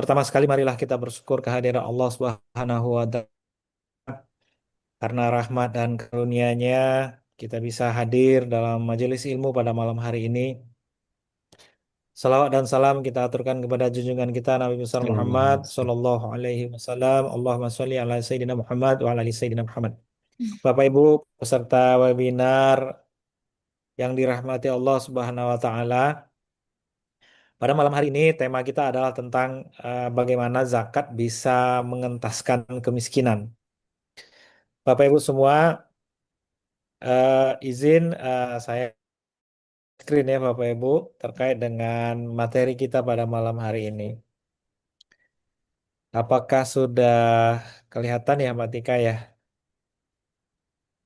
Pertama sekali marilah kita bersyukur kehadiran Allah Subhanahu wa taala karena rahmat dan karunia-Nya kita bisa hadir dalam majelis ilmu pada malam hari ini. Salawat dan salam kita aturkan kepada junjungan kita Nabi besar Muhammad sallallahu alaihi wasallam. Allahumma sholli ala sayyidina Muhammad wa ala ali sayyidina Muhammad. Bapak Ibu peserta webinar yang dirahmati Allah Subhanahu wa taala, pada malam hari ini tema kita adalah tentang bagaimana zakat bisa mengentaskan kemiskinan. Bapak Ibu semua, izin saya screen ya Bapak Ibu terkait dengan materi kita pada malam hari ini. Apakah sudah kelihatan ya Mbak Tika ya?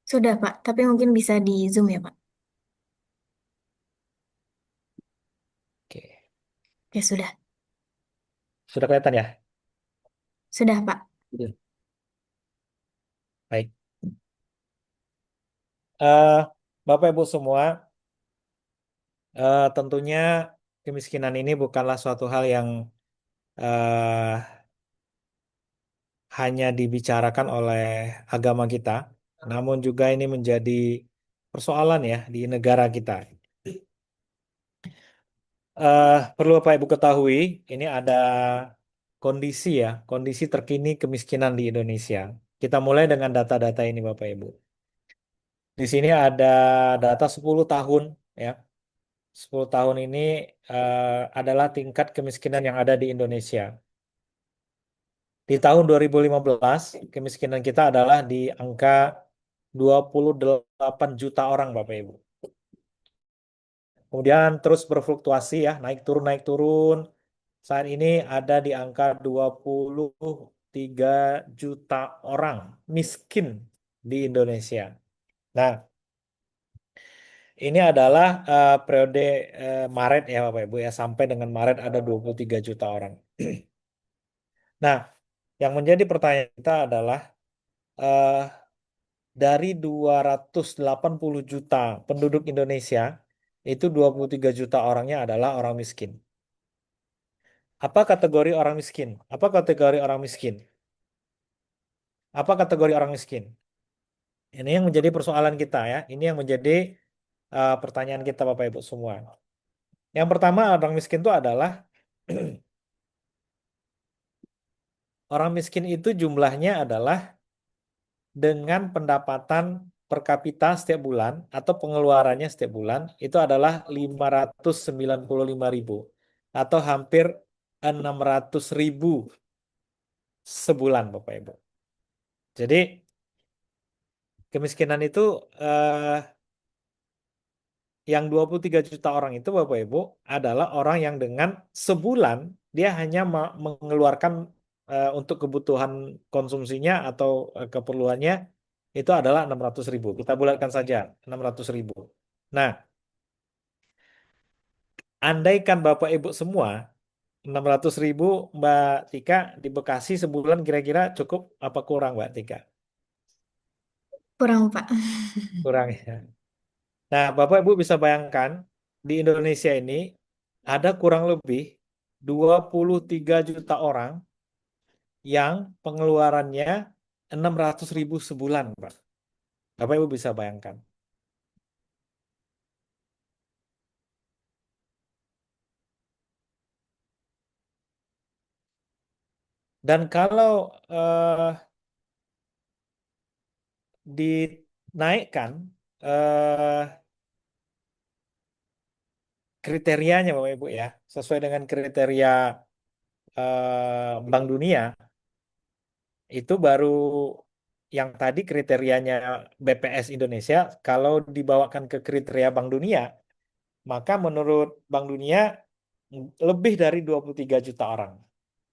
Sudah, Pak. Tapi mungkin bisa di Zoom ya, Pak. Oke. Ya, sudah. Sudah kelihatan ya? Sudah, Pak. Iya. Baik. Eh, Bapak Ibu semua, tentunya kemiskinan ini bukanlah suatu hal yang eh, hanya dibicarakan oleh agama kita, namun juga ini menjadi persoalan ya di negara kita. Perlu Bapak Ibu ketahui, ini ada kondisi ya, kondisi terkini kemiskinan di Indonesia. Kita mulai dengan data-data ini Bapak Ibu. Di sini ada data 10 tahun ya. 10 tahun ini adalah tingkat kemiskinan yang ada di Indonesia. Di tahun 2015, kemiskinan kita adalah di angka 28 juta orang, Bapak Ibu. Kemudian terus berfluktuasi ya, naik turun, naik turun. Saat ini ada di angka 23 juta orang miskin di Indonesia. Nah, ini adalah periode Maret ya Bapak Ibu ya, sampai dengan Maret ada 23 juta orang. Nah, yang menjadi pertanyaan kita adalah eh, dari 280 juta penduduk Indonesia, itu 23 juta orangnya adalah orang miskin. Apa kategori orang miskin? Apa kategori orang miskin? Apa kategori orang miskin? Ini yang menjadi persoalan kita ya. Ini yang menjadi pertanyaan kita Bapak Ibu semua. Yang pertama orang miskin itu adalah orang miskin itu jumlahnya adalah dengan pendapatan per kapita setiap bulan atau pengeluarannya setiap bulan itu adalah 595.000 atau hampir 600.000 sebulan Bapak Ibu. Jadi kemiskinan itu yang 23 juta orang itu Bapak Ibu adalah orang yang dengan sebulan dia hanya mengeluarkan untuk kebutuhan konsumsinya atau keperluannya itu adalah 600.000. Kita bulatkan saja 600.000. Nah, andaikan Bapak Ibu semua 600.000 Mbak Tika di Bekasi sebulan kira-kira cukup apa kurang Mbak Tika? Kurang, Pak. Kurang ya. Nah, Bapak Ibu bisa bayangkan di Indonesia ini ada kurang lebih 23 juta orang yang pengeluarannya 600.000 sebulan, Pak. Bapak Ibu bisa bayangkan. Dan kalau dinaikkan eh, kriterianya, Bapak Ibu ya, sesuai dengan kriteria Bank Dunia, itu baru yang tadi kriterianya BPS Indonesia, kalau dibawakan ke kriteria Bank Dunia, maka menurut Bank Dunia lebih dari 23 juta orang,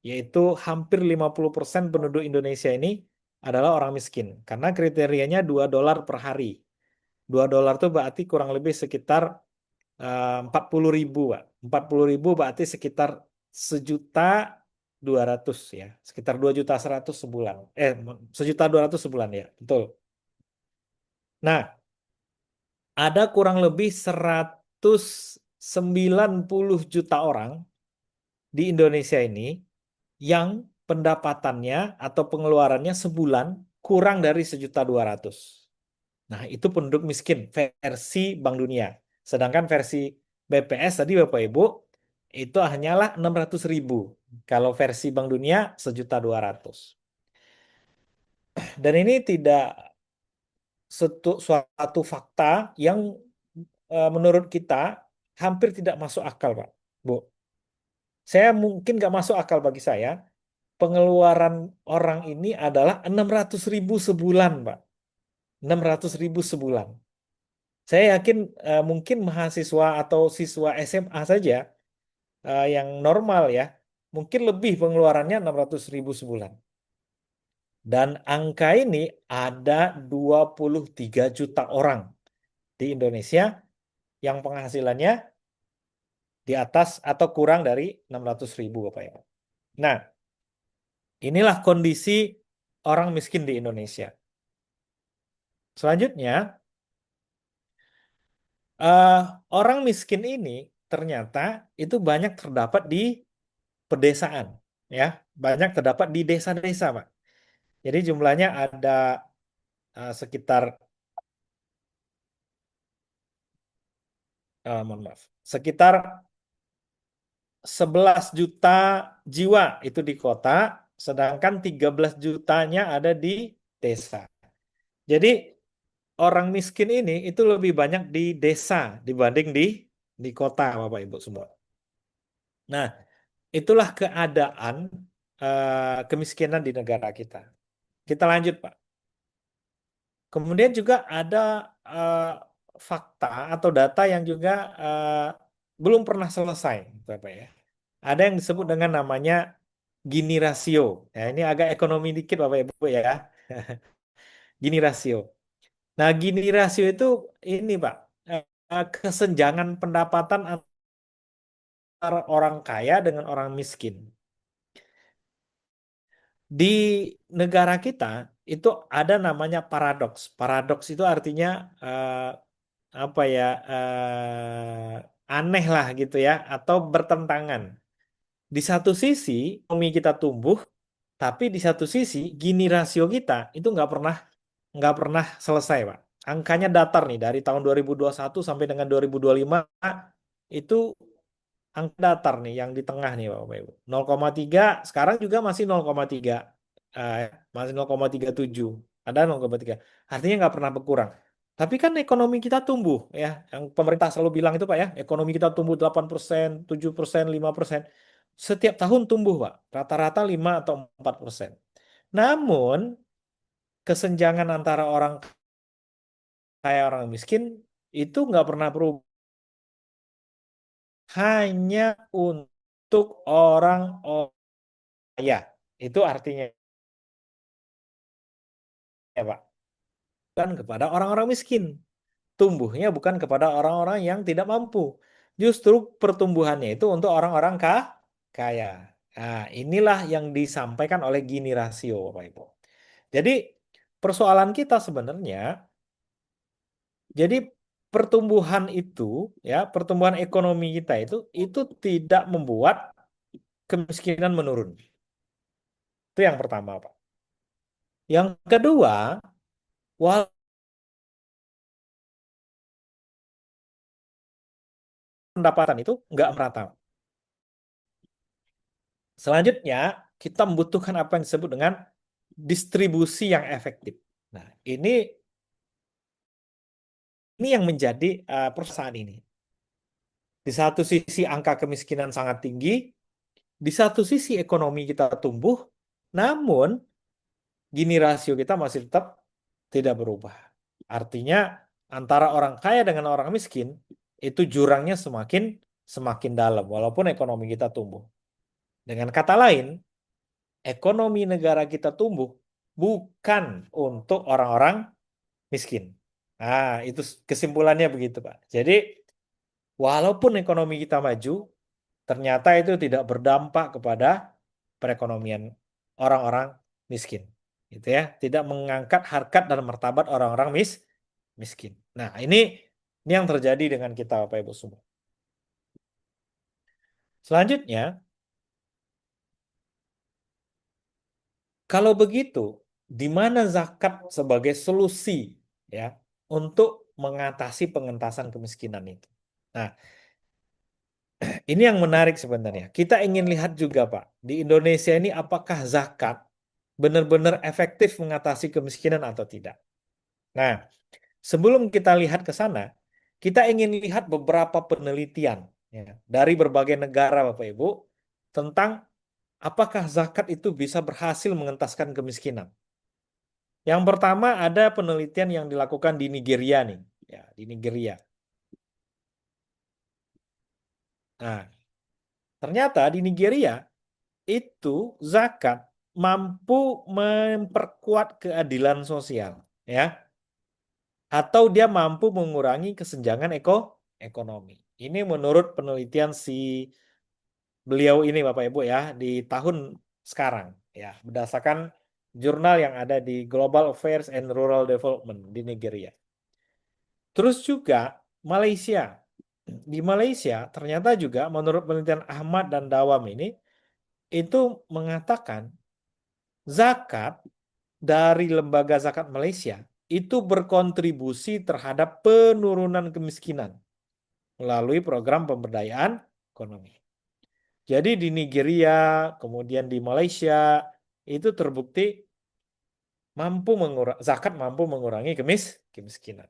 yaitu hampir 50% penduduk Indonesia ini adalah orang miskin. Karena kriterianya $2 per hari. $2 itu berarti kurang lebih sekitar 40.000, Pak. 40.000 berarti sekitar 1.200.000 ya. Sekitar 2.100.000 sebulan. 1.200.000 sebulan ya. Betul. Nah, ada kurang lebih 190 juta orang di Indonesia ini yang pendapatannya atau pengeluarannya sebulan kurang dari 1.200.000. Nah, itu penduduk miskin versi Bank Dunia. Sedangkan versi BPS tadi Bapak Ibu itu hanyalah 600.000. Kalau versi Bank Dunia 1.200.000. Dan ini tidak suatu fakta yang menurut kita hampir tidak masuk akal, Pak. Bu. Saya mungkin nggak masuk akal bagi saya. Pengeluaran orang ini adalah 600.000 sebulan, Pak. 600.000 sebulan. Saya yakin mungkin mahasiswa atau siswa SMA saja yang normal ya, mungkin lebih pengeluarannya 600.000 sebulan. Dan angka ini ada 23 juta orang di Indonesia yang penghasilannya di atas atau kurang dari 600.000 Bapak Ibu. Nah, inilah kondisi orang miskin di Indonesia. Selanjutnya, eh, orang miskin ini ternyata itu banyak terdapat di pedesaan, ya, banyak terdapat di desa-desa, Pak. Jadi jumlahnya ada sekitar, mohon maaf, sekitar 11 juta jiwa itu di kota, sedangkan 13 jutanya ada di desa. Jadi orang miskin ini itu lebih banyak di desa dibanding di kota, Bapak Ibu semua. Nah, itulah keadaan kemiskinan di negara kita. Kita lanjut, Pak. Kemudian juga ada fakta atau data yang juga belum pernah selesai, Bapak ya. Ada yang disebut dengan namanya Gini rasio. Ya, ini agak ekonomi dikit, Bapak Ibu ya. Gini rasio. Nah, Gini rasio itu ini, Pak, kesenjangan pendapatan antara orang kaya dengan orang miskin. Di negara kita itu ada namanya paradoks. Paradoks itu artinya apa ya, aneh lah gitu ya, atau bertentangan. Di satu sisi ekonomi kita tumbuh, tapi di satu sisi Gini rasio kita itu nggak pernah selesai, Pak. Angkanya datar nih dari tahun 2021 sampai dengan 2025 itu angka datar nih yang di tengah nih Bapak Ibu. 0,3 sekarang juga masih 0,3. eh, Masih 0,37. Ada 0,3. Artinya nggak pernah berkurang. Tapi kan ekonomi kita tumbuh ya. Yang pemerintah selalu bilang itu Pak ya, ekonomi kita tumbuh 8%, 7%, 5%. Setiap tahun tumbuh, Pak. Rata-rata 5 atau 4%. Namun kesenjangan antara orang kaya orang miskin itu nggak pernah berubah. Hanya untuk orang kaya. Itu artinya ya Pak. Bukan kepada orang-orang miskin. Tumbuhnya bukan kepada orang-orang yang tidak mampu. Justru pertumbuhannya itu untuk orang-orang kaya. Nah, inilah yang disampaikan oleh Gini rasio, Bapak Ibu. Jadi persoalan kita sebenarnya, jadi pertumbuhan itu, ya, pertumbuhan ekonomi kita itu tidak membuat kemiskinan menurun. Itu yang pertama, Pak. Yang kedua, walaupun pendapatan itu nggak merata. Selanjutnya, kita membutuhkan apa yang disebut dengan distribusi yang efektif. Nah, ini yang menjadi perusahaan ini. Di satu sisi angka kemiskinan sangat tinggi, di satu sisi ekonomi kita tumbuh, namun Gini rasio kita masih tetap tidak berubah. Artinya antara orang kaya dengan orang miskin itu jurangnya semakin semakin dalam walaupun ekonomi kita tumbuh. Dengan kata lain, ekonomi negara kita tumbuh bukan untuk orang-orang miskin. Nah, itu kesimpulannya begitu, Pak. Jadi, walaupun ekonomi kita maju, ternyata itu tidak berdampak kepada perekonomian orang-orang miskin. Gitu ya, tidak mengangkat harkat dan martabat orang-orang miskin. Nah, ini yang terjadi dengan kita Bapak Ibu semua. Selanjutnya, Kalau begitu, di mana zakat sebagai solusi ya untuk mengatasi pengentasan kemiskinan itu? Nah, ini yang menarik sebenarnya. Kita ingin lihat juga, Pak, di Indonesia ini apakah zakat benar-benar efektif mengatasi kemiskinan atau tidak. Nah, sebelum kita lihat ke sana, kita ingin lihat beberapa penelitian ya, dari berbagai negara, Bapak Ibu, tentang apakah zakat itu bisa berhasil mengentaskan kemiskinan. Yang pertama ada penelitian yang dilakukan di Nigeria nih, ya, di Nigeria. Nah, ternyata di Nigeria itu zakat mampu memperkuat keadilan sosial, ya, atau dia mampu mengurangi kesenjangan ekonomi. Ini menurut penelitian si beliau ini Bapak Ibu ya di tahun sekarang ya berdasarkan jurnal yang ada di Global Affairs and Rural Development di Nigeria. Terus juga Malaysia. Di Malaysia ternyata juga menurut penelitian Ahmad dan Dawam ini itu mengatakan zakat dari lembaga zakat Malaysia itu berkontribusi terhadap penurunan kemiskinan melalui program pemberdayaan ekonomi. Jadi di Nigeria, kemudian di Malaysia itu terbukti zakat mampu mengurangi kemiskinan.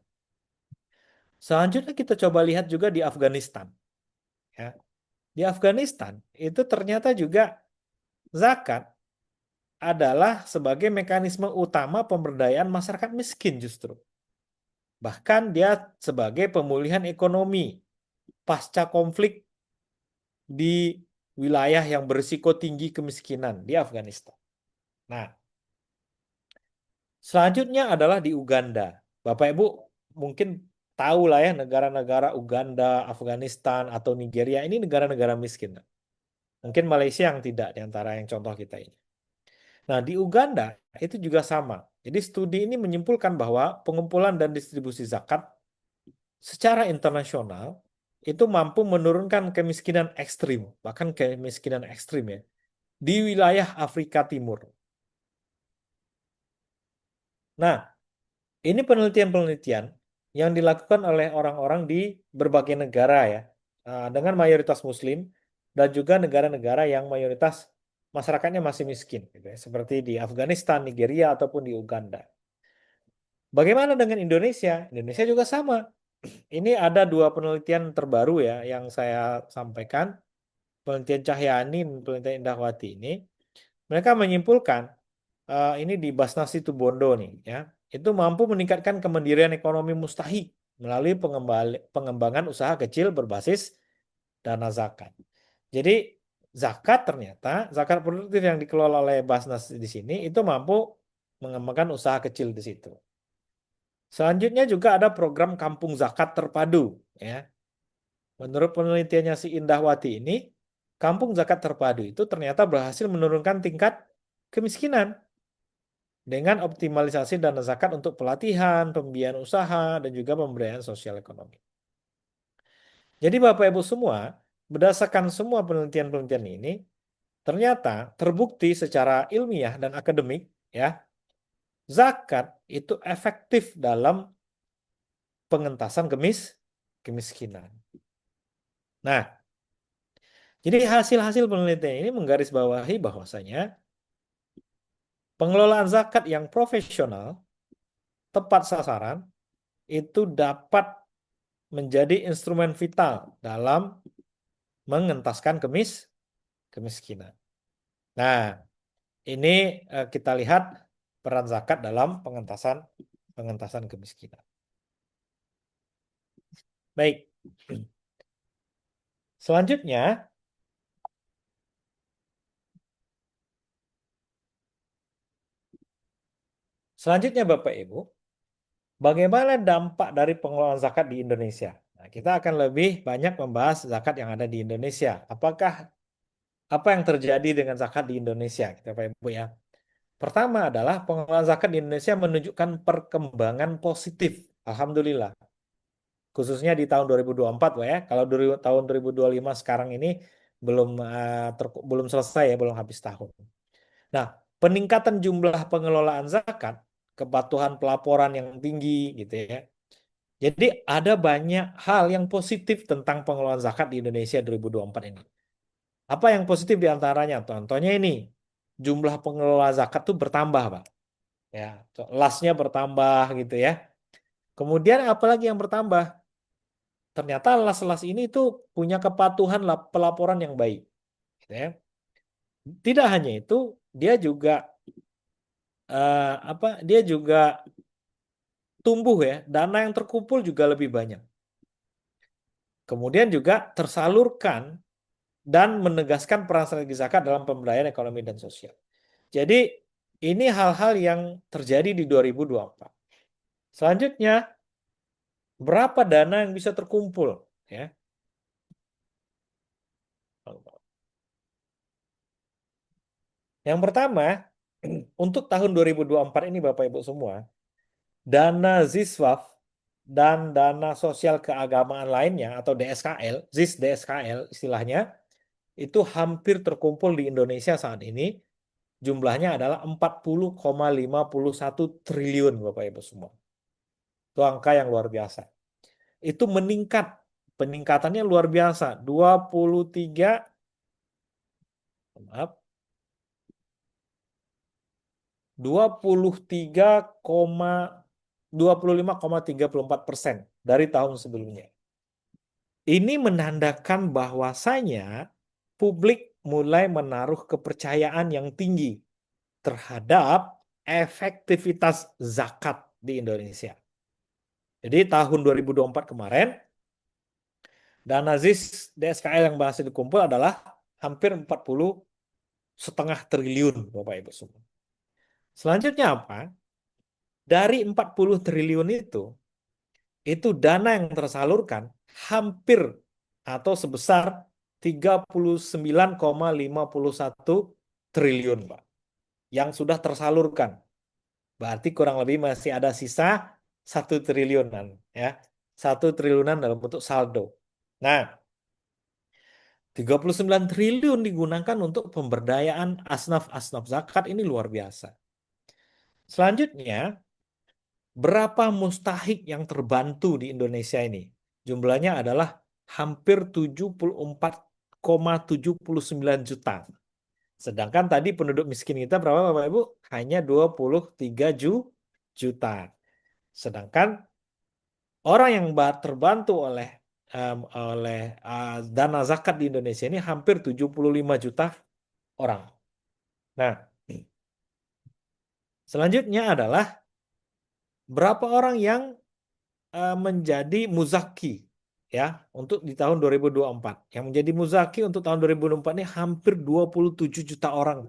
Selanjutnya kita coba lihat juga di Afghanistan. Ya. Di Afghanistan itu ternyata juga zakat adalah sebagai mekanisme utama pemberdayaan masyarakat miskin justru. Bahkan dia sebagai pemulihan ekonomi pasca konflik di wilayah yang berisiko tinggi kemiskinan di Afghanistan. Nah, selanjutnya adalah di Uganda. Bapak Ibu mungkin tahu lah ya negara-negara Uganda, Afghanistan, atau Nigeria ini negara-negara miskin. Mungkin Malaysia yang tidak di antara yang contoh kita ini. Nah, di Uganda itu juga sama. Jadi studi ini menyimpulkan bahwa pengumpulan dan distribusi zakat secara internasional itu mampu menurunkan kemiskinan ekstrim, bahkan kemiskinan ekstrim ya, di wilayah Afrika Timur. Nah, ini penelitian-penelitian yang dilakukan oleh orang-orang di berbagai negara ya, dengan mayoritas Muslim dan juga negara-negara yang mayoritas masyarakatnya masih miskin, gitu ya, seperti di Afghanistan, Nigeria ataupun di Uganda. Bagaimana dengan Indonesia? Indonesia juga sama. Ini ada dua penelitian terbaru ya yang saya sampaikan, penelitian Cahyani dan penelitian Indahwati ini. Mereka menyimpulkan ini di Basnas Situbondo nih ya, itu mampu meningkatkan kemandirian ekonomi mustahik melalui pengembangan usaha kecil berbasis dana zakat. Jadi zakat produktif yang dikelola oleh Basnas di sini itu mampu mengembangkan usaha kecil di situ. Selanjutnya juga ada program Kampung Zakat Terpadu ya. Menurut penelitiannya si Indahwati ini, Kampung Zakat Terpadu itu ternyata berhasil menurunkan tingkat kemiskinan dengan optimalisasi dana zakat untuk pelatihan, pembiayaan usaha, dan juga pemberdayaan sosial ekonomi. Jadi Bapak Ibu semua, berdasarkan semua penelitian-penelitian ini, ternyata terbukti secara ilmiah dan akademik, ya, zakat itu efektif dalam pengentasan kemiskinan. Nah, jadi hasil-hasil penelitian ini menggarisbawahi bahwasanya pengelolaan zakat yang profesional, tepat sasaran, itu dapat menjadi instrumen vital dalam mengentaskan kemiskinan. Nah, ini kita lihat peran zakat dalam pengentasan kemiskinan. Baik. Selanjutnya, Bapak Ibu, bagaimana dampak dari pengelolaan zakat di Indonesia? Nah, kita akan lebih banyak membahas zakat yang ada di Indonesia. Apa yang terjadi dengan zakat di Indonesia, kita Bapak Ibu ya. Pertama adalah pengelolaan zakat di Indonesia menunjukkan perkembangan positif. Alhamdulillah. Khususnya di tahun 2024, Pak ya. Kalau tahun 2025 sekarang ini belum belum selesai ya, belum habis tahun. Nah, peningkatan jumlah pengelolaan zakat, kepatuhan pelaporan yang tinggi gitu ya. Jadi ada banyak hal yang positif tentang pengelolaan zakat di Indonesia 2024 ini. Apa yang positif di antaranya? Contohnya ini, jumlah pengelola zakat tuh bertambah, Pak. Ya, lasnya bertambah gitu ya. Kemudian apalagi yang bertambah? Ternyata las-las ini tuh punya kepatuhan pelaporan yang baik, gitu ya. Tidak hanya itu, dia juga dia juga tumbuh ya, dana yang terkumpul juga lebih banyak. Kemudian juga tersalurkan dan menegaskan peran strategi zakat dalam pemberdayaan ekonomi dan sosial. Jadi ini hal-hal yang terjadi di 2024. Selanjutnya, berapa dana yang bisa terkumpul? Ya. Yang pertama, untuk tahun 2024 ini Bapak Ibu semua, dana ZISWAF dan dana sosial keagamaan lainnya atau DSKL, ZIS DSKL istilahnya, itu hampir terkumpul di Indonesia saat ini. Jumlahnya adalah 40,51 triliun Bapak Ibu semua. Itu angka yang luar biasa. Itu meningkat. Peningkatannya luar biasa. 23, maaf, 25,34% dari tahun sebelumnya. Ini menandakan bahwasanya publik mulai menaruh kepercayaan yang tinggi terhadap efektivitas zakat di Indonesia. Jadi tahun 2024 kemarin, dana ZIS DSKL yang berhasil dikumpul adalah hampir 40,5 triliun Bapak Ibu semua. Selanjutnya apa? Dari 40 triliun itu dana yang tersalurkan hampir atau sebesar 39,51 triliun, Pak. Yang sudah tersalurkan. Berarti kurang lebih masih ada sisa 1 triliunan, ya. 1 triliunan dalam bentuk saldo. Nah, 39 triliun digunakan untuk pemberdayaan asnaf-asnaf zakat ini luar biasa. Selanjutnya, berapa mustahik yang terbantu di Indonesia ini? Jumlahnya adalah hampir 74,79 juta. Sedangkan tadi penduduk miskin kita berapa Bapak Ibu? Hanya 23 juta. Sedangkan orang yang terbantu oleh dana zakat di Indonesia ini hampir 75 juta orang. Nah, selanjutnya adalah berapa orang yang menjadi muzaki ya untuk di tahun 2024. Yang menjadi muzaki untuk tahun 2024 ini hampir 27 juta orang.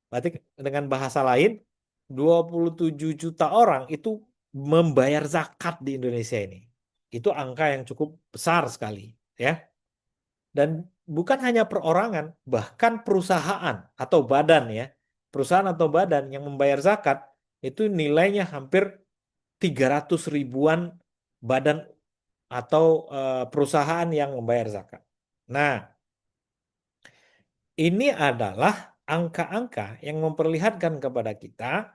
Berarti dengan bahasa lain 27 juta orang itu membayar zakat di Indonesia ini. Itu angka yang cukup besar sekali ya. Dan bukan hanya perorangan, bahkan perusahaan atau badan ya. Perusahaan atau badan yang membayar zakat itu nilainya hampir 300 ribuan badan atau perusahaan yang membayar zakat. Nah, ini adalah angka-angka yang memperlihatkan kepada kita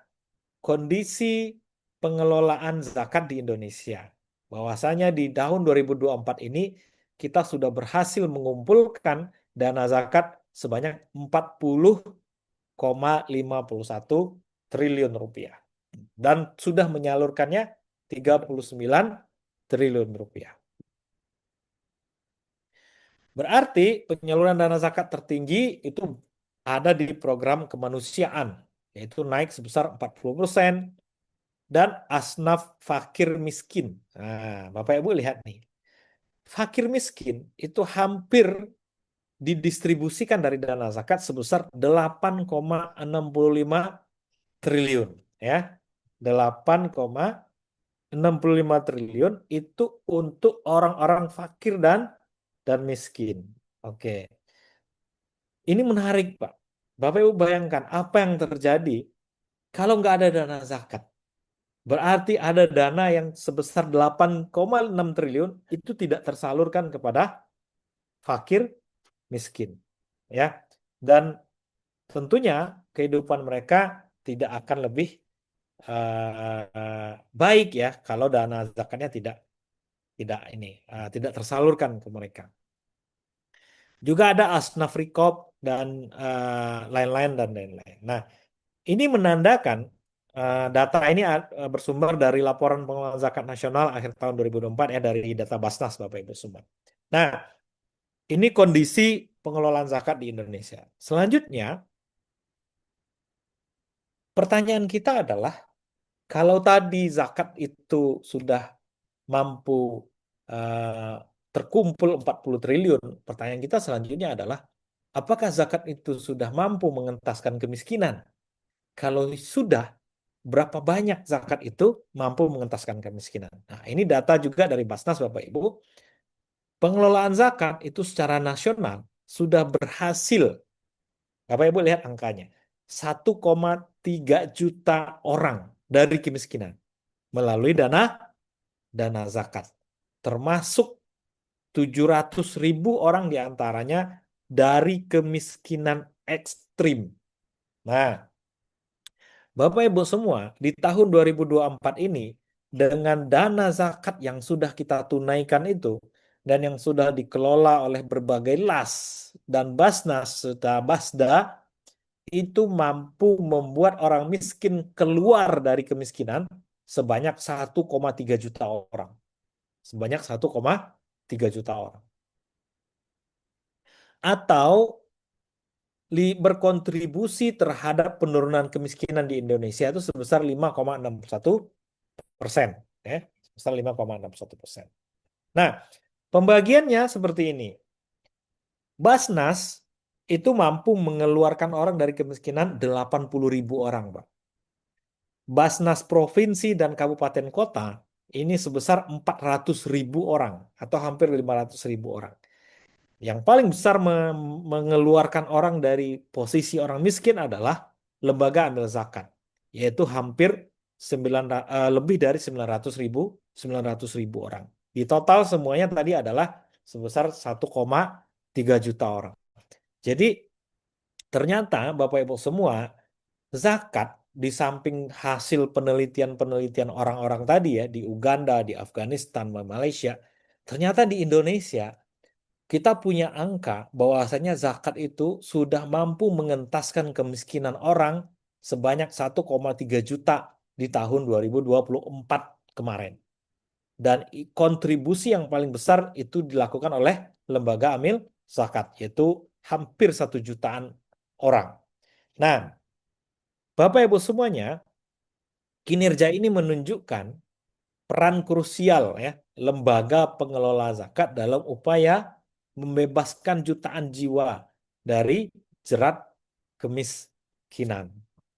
kondisi pengelolaan zakat di Indonesia. Bahwasanya di tahun 2024 ini kita sudah berhasil mengumpulkan dana zakat sebanyak 40,51 triliun rupiah. Dan sudah menyalurkannya 39 triliun rupiah. Berarti penyaluran dana zakat tertinggi itu ada di program kemanusiaan, yaitu naik sebesar 40%, dan asnaf fakir miskin. Nah, Bapak Ibu lihat nih, fakir miskin itu hampir didistribusikan dari dana zakat sebesar 8,65 triliun. Ya, 8,65 triliun itu untuk orang-orang fakir dan miskin. Oke. Ini menarik, Pak. Bapak Ibu bayangkan apa yang terjadi kalau nggak ada dana zakat. Berarti ada dana yang sebesar 8,6 triliun itu tidak tersalurkan kepada fakir miskin. Ya. Dan tentunya kehidupan mereka tidak akan lebih baik ya kalau dana zakatnya tidak tidak tersalurkan ke mereka. Juga ada asnaf rikob dan lain-lain dan lain-lain. Nah, ini menandakan data ini bersumber dari laporan pengelolaan zakat nasional akhir tahun 2024 ya dari data Basnas Bapak Ibu semua. Nah, ini kondisi pengelolaan zakat di Indonesia. Selanjutnya, pertanyaan kita adalah kalau tadi zakat itu sudah mampu eh, terkumpul 40 triliun, pertanyaan kita selanjutnya adalah apakah zakat itu sudah mampu mengentaskan kemiskinan? Kalau sudah, berapa banyak zakat itu mampu mengentaskan kemiskinan? Nah, ini data juga dari Basnas Bapak Ibu. Pengelolaan zakat itu secara nasional sudah berhasil. Bapak Ibu lihat angkanya. 1,3 juta orang dari kemiskinan melalui dana zakat. Termasuk 700 ribu orang diantaranya dari kemiskinan ekstrim. Nah, Bapak Ibu semua, di tahun 2024 ini, dengan dana zakat yang sudah kita tunaikan itu, dan yang sudah dikelola oleh berbagai las dan Basnas serta Basda, itu mampu membuat orang miskin keluar dari kemiskinan sebanyak 1,3 juta orang. Sebanyak 1,3 juta orang. Atau berkontribusi terhadap penurunan kemiskinan di Indonesia itu sebesar 5,61%. Ya, sebesar 5,61%. Nah, pembagiannya seperti ini. Basnas itu mampu mengeluarkan orang dari kemiskinan 80 ribu orang, Pak. Basnas provinsi dan kabupaten kota ini sebesar 400 ribu orang atau hampir 500 ribu orang. Yang paling besar mengeluarkan orang dari posisi orang miskin adalah lembaga amil zakat, yaitu hampir lebih dari 900 ribu orang. Di total semuanya tadi adalah sebesar 1,3 juta orang. Jadi ternyata Bapak Ibu semua, zakat di samping hasil penelitian-penelitian orang-orang tadi ya di Uganda, di Afghanistan, di Malaysia, ternyata di Indonesia kita punya angka bahwasanya zakat itu sudah mampu mengentaskan kemiskinan orang sebanyak 1,3 juta di tahun 2024 kemarin. Dan kontribusi yang paling besar itu dilakukan oleh lembaga amil zakat, yaitu hampir 1 jutaan orang. Nah, Bapak Ibu semuanya, kinerja ini menunjukkan peran krusial ya lembaga pengelola zakat dalam upaya membebaskan jutaan jiwa dari jerat kemiskinan.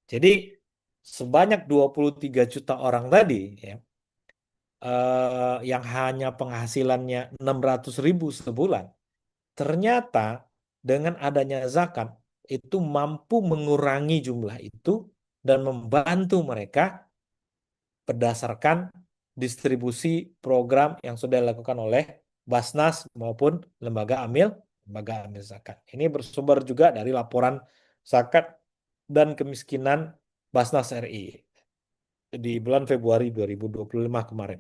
Jadi sebanyak 23 juta orang tadi ya yang hanya penghasilannya 600 ribu sebulan, ternyata dengan adanya zakat itu mampu mengurangi jumlah itu dan membantu mereka berdasarkan distribusi program yang sudah dilakukan oleh Basnas maupun lembaga amil zakat. Ini bersumber juga dari laporan zakat dan kemiskinan Basnas RI di bulan Februari 2025 kemarin.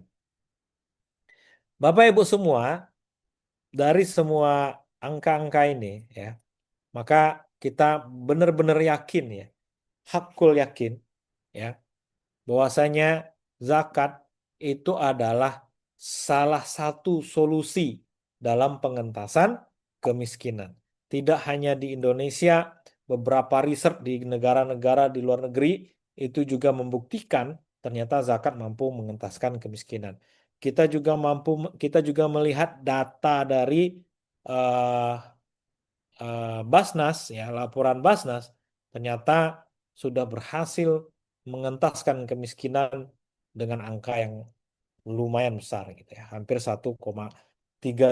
Bapak Ibu semua, dari semua angka-angka ini ya, maka kita benar-benar yakin ya, hakul yakin ya bahwasanya zakat itu adalah salah satu solusi dalam pengentasan kemiskinan. Tidak hanya di Indonesia, beberapa riset di negara-negara di luar negeri itu juga membuktikan ternyata zakat mampu mengentaskan kemiskinan. Kita juga melihat data dari eh, Basnas ya, laporan Basnas ternyata sudah berhasil mengentaskan kemiskinan dengan angka yang lumayan besar gitu ya, hampir 1,3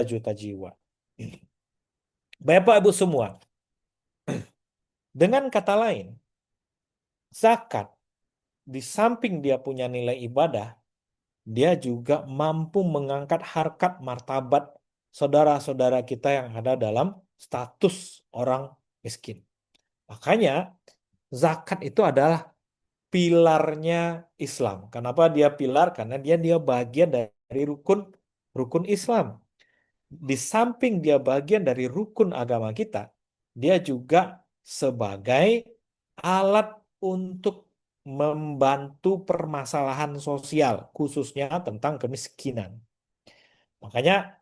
juta jiwa. Bapak Ibu semua, dengan kata lain, zakat di samping dia punya nilai ibadah, dia juga mampu mengangkat harkat martabat saudara-saudara kita yang ada dalam status orang miskin. Makanya zakat itu adalah pilarnya Islam. Kenapa dia pilar? Karena dia bagian dari rukun rukun Islam. Di samping dia bagian dari rukun agama kita, dia juga sebagai alat untuk membantu permasalahan sosial, khususnya tentang kemiskinan. Makanya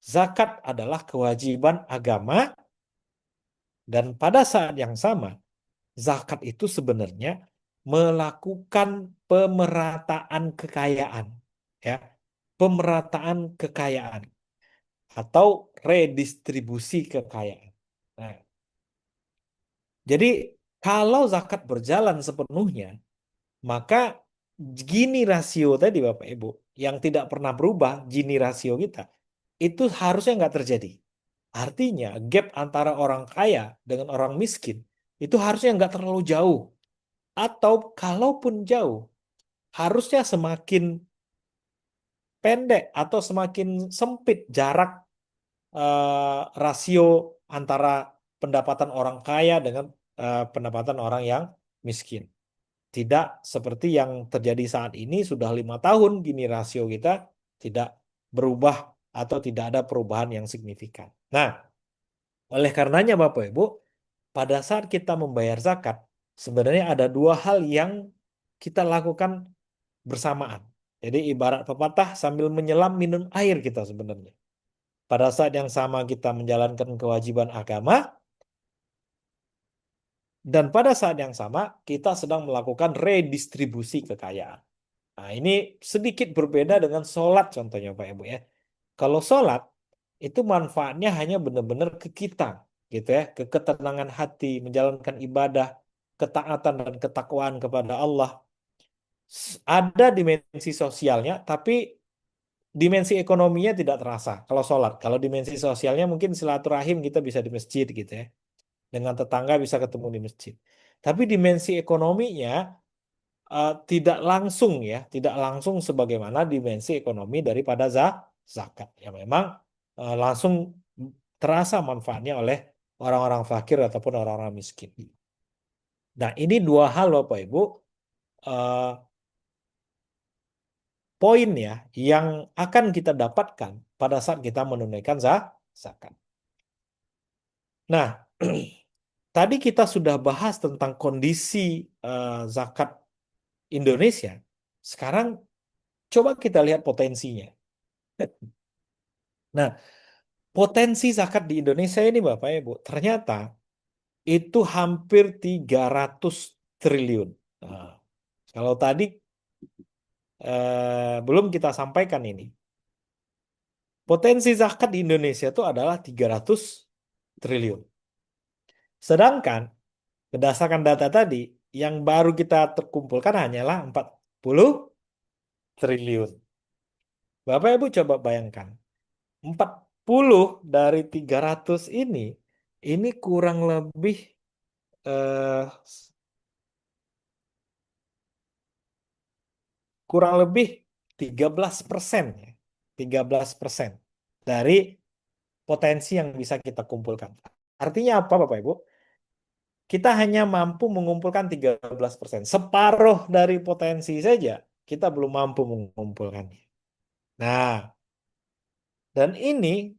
zakat adalah kewajiban agama dan pada saat yang sama, zakat itu sebenarnya melakukan pemerataan kekayaan, ya, pemerataan kekayaan atau redistribusi kekayaan. Nah, jadi kalau zakat berjalan sepenuhnya, maka Gini rasio tadi Bapak Ibu, yang tidak pernah berubah, Gini rasio kita, itu harusnya nggak terjadi. Artinya gap antara orang kaya dengan orang miskin itu harusnya nggak terlalu jauh. Atau kalaupun jauh, harusnya semakin pendek atau semakin sempit jarak rasio antara pendapatan orang kaya dengan pendapatan orang yang miskin. Tidak seperti yang terjadi saat ini sudah 5 tahun gini rasio kita tidak berubah atau tidak ada perubahan yang signifikan. Nah, oleh karenanya Bapak Ibu, pada saat kita membayar zakat, sebenarnya ada dua hal yang kita lakukan bersamaan. Jadi ibarat pepatah sambil menyelam minum air kita sebenarnya. Pada saat yang sama kita menjalankan kewajiban agama, dan pada saat yang sama kita sedang melakukan redistribusi kekayaan. Nah, ini sedikit berbeda dengan sholat contohnya Pak Ibu ya. Kalau sholat itu manfaatnya hanya benar-benar ke kita, gitu ya, ke ketenangan hati, menjalankan ibadah, ketaatan dan ketakwaan kepada Allah. Ada dimensi sosialnya, tapi dimensi ekonominya tidak terasa kalau sholat. Kalau dimensi sosialnya mungkin silaturahim kita bisa di masjid gitu ya. Dengan tetangga bisa ketemu di masjid. Tapi dimensi ekonominya tidak langsung ya, tidak langsung sebagaimana dimensi ekonomi daripada zakat. Ya memang langsung terasa manfaatnya oleh orang-orang fakir ataupun orang-orang miskin. Nah, ini dua hal Bapak Ibu, eh, poin ya yang akan kita dapatkan pada saat kita menunaikan zakat. Nah, tadi kita sudah bahas tentang kondisi zakat Indonesia. Sekarang coba kita lihat potensinya. Nah, potensi zakat di Indonesia ini Bapak Ibu, ternyata itu hampir 300 triliun. Nah, kalau tadi belum kita sampaikan ini. Potensi zakat di Indonesia itu adalah 300 triliun. Sedangkan berdasarkan data tadi, yang baru kita terkumpulkan hanyalah 40 triliun. Bapak Ibu coba bayangkan, 40 dari 300 ini eh, kurang lebih 13% ya. 13% dari potensi yang bisa kita kumpulkan. Artinya apa Bapak Ibu? Kita hanya mampu mengumpulkan 13%. Separuh dari potensi saja kita belum mampu mengumpulkannya. Nah, dan ini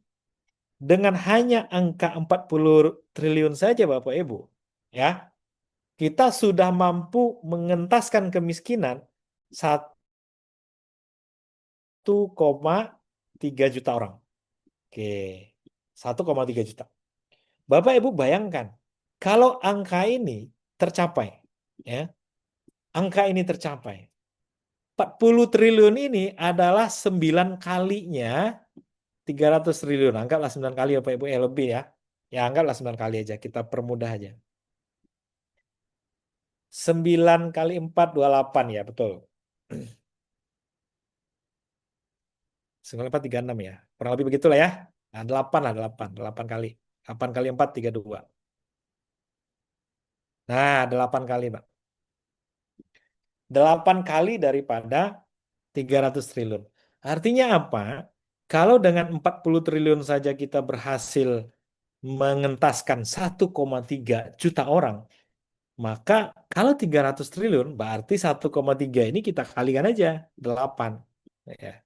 dengan hanya angka 40 triliun saja Bapak Ibu, ya, kita sudah mampu mengentaskan kemiskinan 1,3 juta orang. Oke, 1,3 juta. Bapak Ibu bayangkan, kalau angka ini tercapai, ya, angka ini tercapai, 40 triliun ini adalah 9 kalinya 300 triliun. Anggaplah 9 kali Bapak Ibu, lebih ya. Ya anggaplah 9 kali aja, kita permudah aja. 9 kali 4, 28 ya, betul. 9 kali 4, 36 ya. Kurang lebih begitulah ya. Nah, 8 lah, 8. 8 kali. 8 kali 4, 32. Nah, 8 kali, Pak. 8 kali daripada 300 triliun. Artinya apa? Kalau dengan 40 triliun saja kita berhasil mengentaskan 1,3 juta orang, Maka kalau 300 triliun berarti 1,3 ini kita kalikan aja 8. Ya.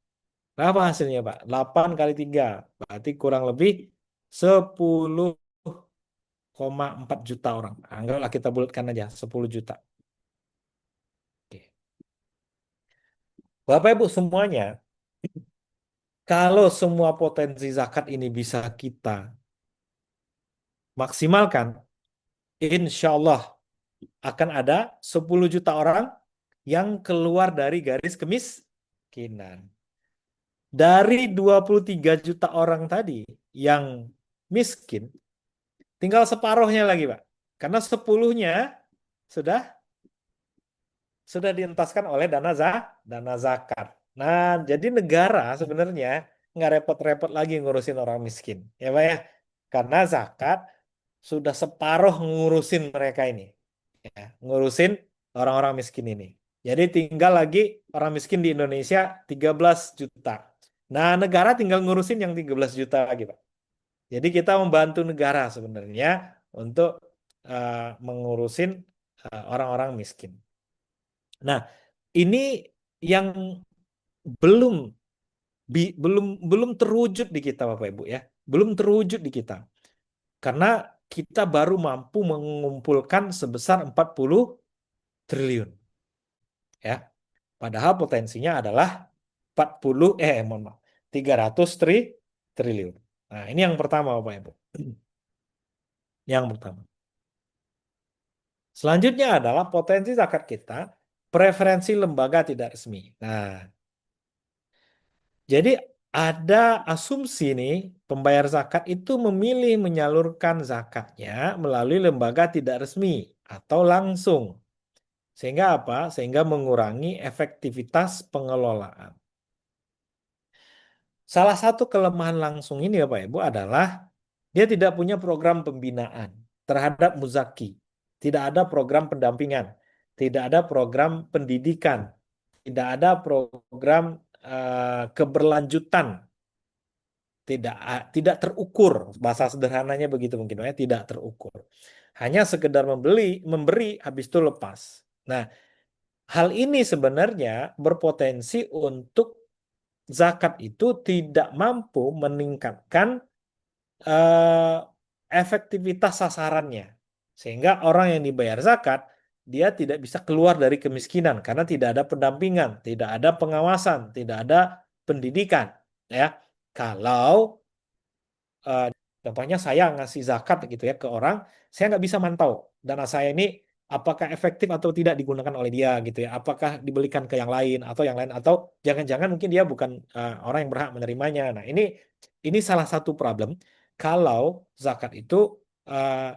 Berapa hasilnya, Pak? 8 kali 3 berarti kurang lebih 10,4 juta orang. Anggaplah kita bulatkan aja 10 juta. Oke. Bapak Ibu semuanya, kalau semua potensi zakat ini bisa kita maksimalkan, insya Allah akan ada 10 juta orang yang keluar dari garis kemiskinan. Dari 23 juta orang tadi yang miskin, tinggal separuhnya lagi, Pak. Karena 10-nya sudah dientaskan oleh dana zakat. Nah, jadi negara sebenarnya nggak repot-repot lagi ngurusin orang miskin, ya Pak ya. Karena zakat sudah separuh ngurusin mereka ini, ya, ngurusin orang-orang miskin ini. Jadi tinggal lagi orang miskin di Indonesia 13 juta. Nah, negara tinggal ngurusin yang 13 juta lagi, Pak. Jadi kita membantu negara sebenarnya untuk mengurusin orang-orang miskin. Nah, ini yang belum belum belum terwujud di kita Bapak Ibu ya. Belum terwujud di kita. Karena kita baru mampu mengumpulkan sebesar 40 triliun ya. Padahal potensinya adalah 40 mohon maaf, 300 triliun. Nah, ini yang pertama Bapak Ibu. Yang pertama. Selanjutnya adalah potensi zakat kita, preferensi lembaga tidak resmi. Nah, jadi ada asumsi nih, pembayar zakat itu memilih menyalurkan zakatnya melalui lembaga tidak resmi atau langsung. Sehingga apa? Sehingga mengurangi efektivitas pengelolaan. Salah satu kelemahan langsung ini Bapak Ibu adalah dia tidak punya program pembinaan terhadap muzaki. Tidak ada program pendampingan. Tidak ada program pendidikan. Tidak ada program keberlanjutan, tidak terukur, bahasa sederhananya begitu mungkin ya, tidak terukur, hanya sekedar memberi habis itu lepas. Nah, hal ini sebenarnya berpotensi untuk zakat itu tidak mampu meningkatkan eh, efektivitas sasarannya, sehingga orang yang dibayar zakat dia tidak bisa keluar dari kemiskinan karena tidak ada pendampingan, tidak ada pengawasan, tidak ada pendidikan ya. Kalau eh, contohnya saya ngasih zakat gitu ya ke orang, saya nggak bisa mantau dana saya ini apakah efektif atau tidak digunakan oleh dia gitu ya, apakah dibelikan ke yang lain atau yang lain atau jangan-jangan mungkin dia bukan orang yang berhak menerimanya. Nah, ini salah satu problem kalau zakat itu eh,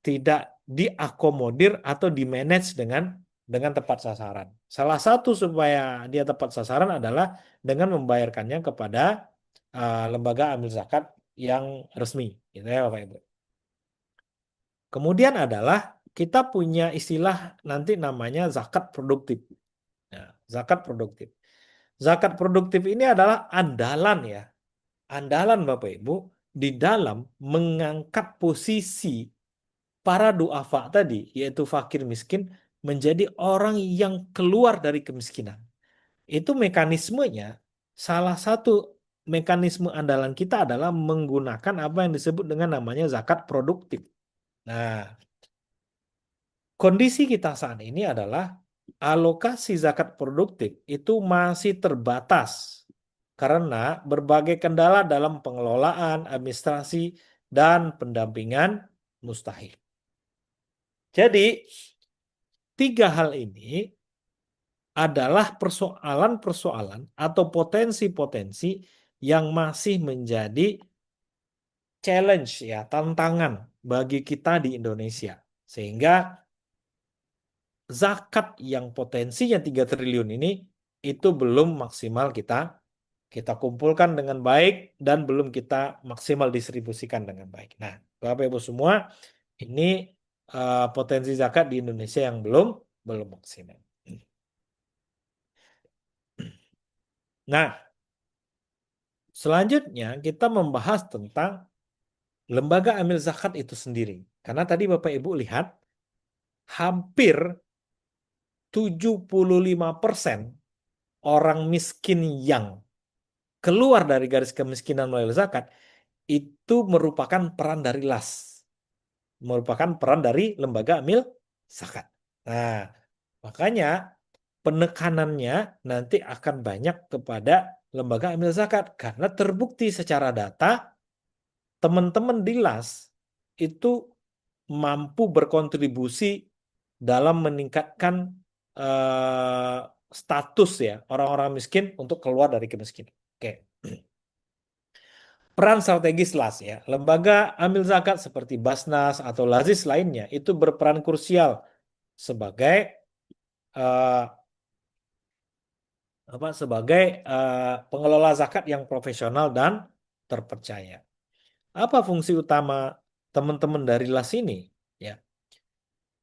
tidak diakomodir atau dimanage dengan tepat sasaran. Salah satu supaya dia tepat sasaran adalah dengan membayarkannya kepada lembaga amil zakat yang resmi, gitu ya Bapak Ibu. Kemudian adalah kita punya istilah nanti namanya zakat produktif. Nah, zakat produktif. Zakat produktif ini adalah andalan ya, andalan Bapak Ibu di dalam mengangkat posisi para duafa tadi, yaitu fakir miskin, menjadi orang yang keluar dari kemiskinan. Itu mekanismenya, salah satu mekanisme andalan kita adalah menggunakan apa yang disebut dengan namanya zakat produktif. Nah, kondisi kita saat ini adalah alokasi zakat produktif itu masih terbatas karena berbagai kendala dalam pengelolaan, administrasi, dan pendampingan mustahil. Jadi, tiga hal ini adalah persoalan-persoalan atau potensi-potensi yang masih menjadi challenge ya, tantangan bagi kita di Indonesia. Sehingga zakat yang potensinya 3 triliun ini itu belum maksimal kita kita kumpulkan dengan baik dan belum kita maksimal distribusikan dengan baik. Nah, Bapak Ibu semua, ini potensi zakat di Indonesia yang belum maksimal. Nah, selanjutnya kita membahas tentang lembaga amil zakat itu sendiri. Karena tadi Bapak Ibu lihat hampir 75% orang miskin yang keluar dari garis kemiskinan melalui zakat itu merupakan peran dari LAS, merupakan peran dari lembaga amil zakat. Nah, makanya penekanannya nanti akan banyak kepada lembaga amil zakat karena terbukti secara data teman-teman di LAS itu mampu berkontribusi dalam meningkatkan eh, status ya orang-orang miskin untuk keluar dari kemiskinan. Oke. Peran strategis LAS ya. Lembaga amil zakat seperti Basnas atau Lazis lainnya itu berperan krusial sebagai eh, sebagai pengelola zakat yang profesional dan terpercaya. Apa fungsi utama teman-teman dari LAS ini? Ya.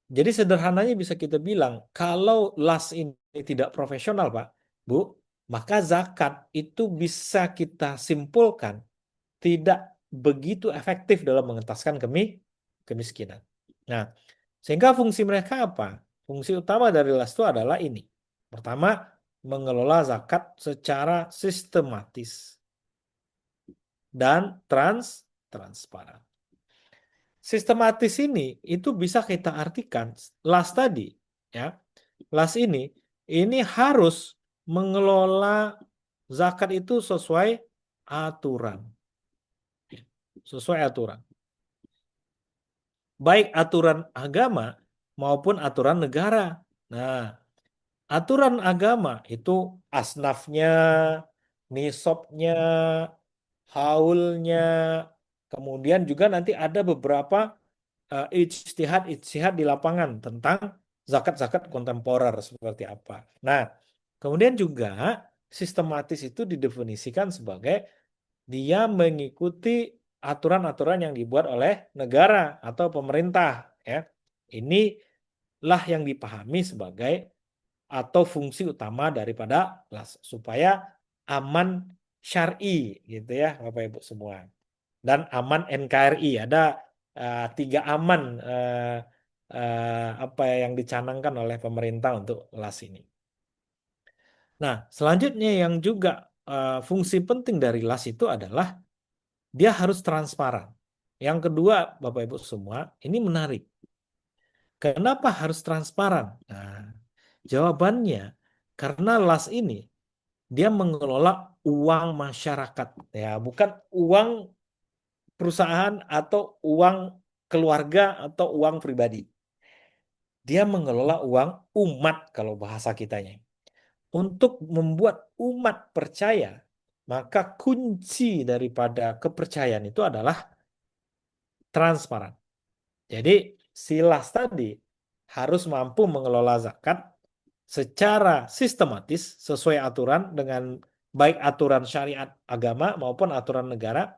Jadi sederhananya bisa kita bilang, kalau LAS ini tidak profesional, Pak, Bu, maka zakat itu bisa kita simpulkan tidak begitu efektif dalam mengentaskan kemiskinan. Nah, sehingga fungsi mereka apa? Fungsi utama dari LAS itu adalah ini. Pertama, mengelola zakat secara sistematis dan transparan. Sistematis ini itu bisa kita artikan LAS tadi ya. LAS ini harus mengelola zakat itu sesuai aturan. Sesuai aturan. Baik aturan agama maupun aturan negara. Nah, aturan agama itu asnafnya, nisabnya, haulnya, kemudian juga nanti ada beberapa ijtihad di lapangan tentang zakat-zakat kontemporer seperti apa. Nah, kemudian juga sistematis itu didefinisikan sebagai dia mengikuti aturan-aturan yang dibuat oleh negara atau pemerintah ya. Inilah yang dipahami sebagai atau fungsi utama daripada LAS supaya aman syar'i gitu ya Bapak Ibu semua. Dan aman NKRI ada tiga aman apa yang dicanangkan oleh pemerintah untuk LAS ini. Nah, selanjutnya yang juga fungsi penting dari LAS itu adalah dia harus transparan. Yang kedua, Bapak Ibu semua, ini menarik. Kenapa harus transparan? Nah, jawabannya karena LAS ini dia mengelola uang masyarakat, ya, bukan uang perusahaan atau uang keluarga atau uang pribadi. Dia mengelola uang umat kalau bahasa kitanya. Untuk membuat umat percaya, maka kunci daripada kepercayaan itu adalah transparan. Jadi silas tadi harus mampu mengelola zakat secara sistematis sesuai aturan dengan baik aturan syariat agama maupun aturan negara.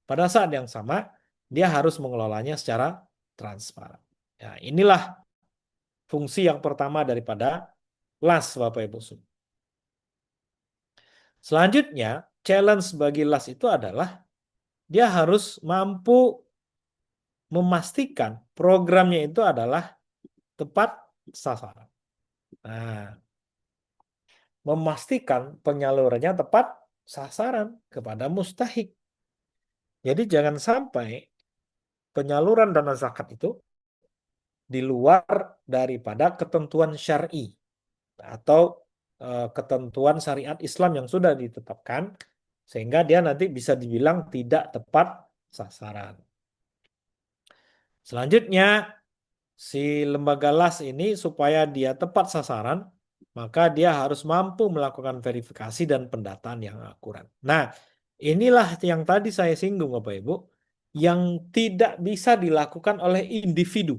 Pada saat yang sama dia harus mengelolanya secara transparan. Ya, inilah fungsi yang pertama daripada LAS Bapak Ibu. Selanjutnya, challenge bagi LAS itu adalah dia harus mampu memastikan programnya itu adalah tepat sasaran. Nah, memastikan penyalurannya tepat sasaran kepada mustahik. Jadi jangan sampai penyaluran dana zakat itu di luar daripada ketentuan syar'i atau ketentuan syariat Islam yang sudah ditetapkan sehingga dia nanti bisa dibilang tidak tepat sasaran. Selanjutnya, si lembaga LAS ini supaya dia tepat sasaran, maka dia harus mampu melakukan verifikasi dan pendataan yang akurat. Nah, inilah yang tadi saya singgung Bapak Ibu, yang tidak bisa dilakukan oleh individu,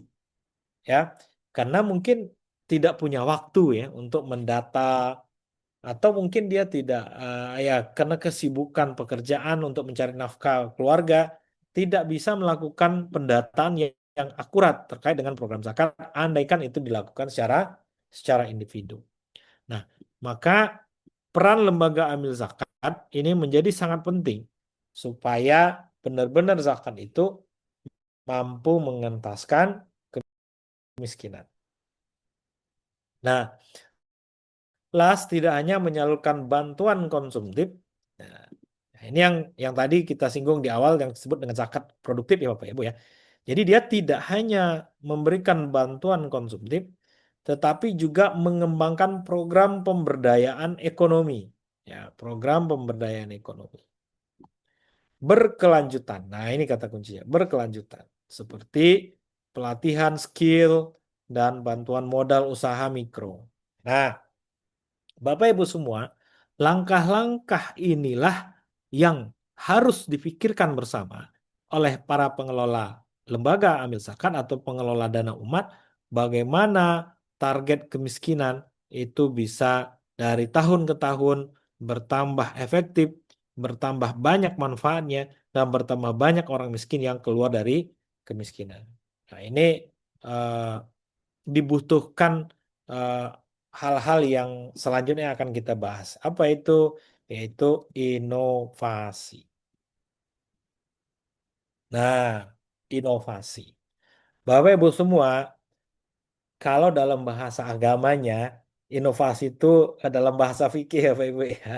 ya, karena mungkin tidak punya waktu ya untuk mendata atau mungkin dia tidak ya karena kesibukan pekerjaan untuk mencari nafkah keluarga tidak bisa melakukan pendataan yang akurat terkait dengan program zakat andaikan itu dilakukan secara individu. Nah, maka peran lembaga amil zakat ini menjadi sangat penting supaya benar-benar zakat itu mampu mengentaskan kemiskinan. Nah, LAS tidak hanya menyalurkan bantuan konsumtif. Nah, ini yang tadi kita singgung di awal yang disebut dengan zakat produktif ya Bapak Ibu ya. Jadi dia tidak hanya memberikan bantuan konsumtif, tetapi juga mengembangkan program pemberdayaan ekonomi. Ya, program pemberdayaan ekonomi. Berkelanjutan. Nah, ini kata kuncinya, berkelanjutan. Seperti pelatihan skill dan bantuan modal usaha mikro. Nah, Bapak Ibu semua, langkah-langkah inilah yang harus difikirkan bersama oleh para pengelola lembaga amil zakat atau pengelola dana umat, bagaimana target kemiskinan itu bisa dari tahun ke tahun bertambah efektif, bertambah banyak manfaatnya, dan bertambah banyak orang miskin yang keluar dari kemiskinan. Nah, ini eh, dibutuhkan eh, hal-hal yang selanjutnya akan kita bahas. Apa itu? Yaitu inovasi. Nah, inovasi. Bapak Ibu semua, kalau dalam bahasa agamanya, inovasi itu dalam bahasa fikih ya Bapak Ibu ya.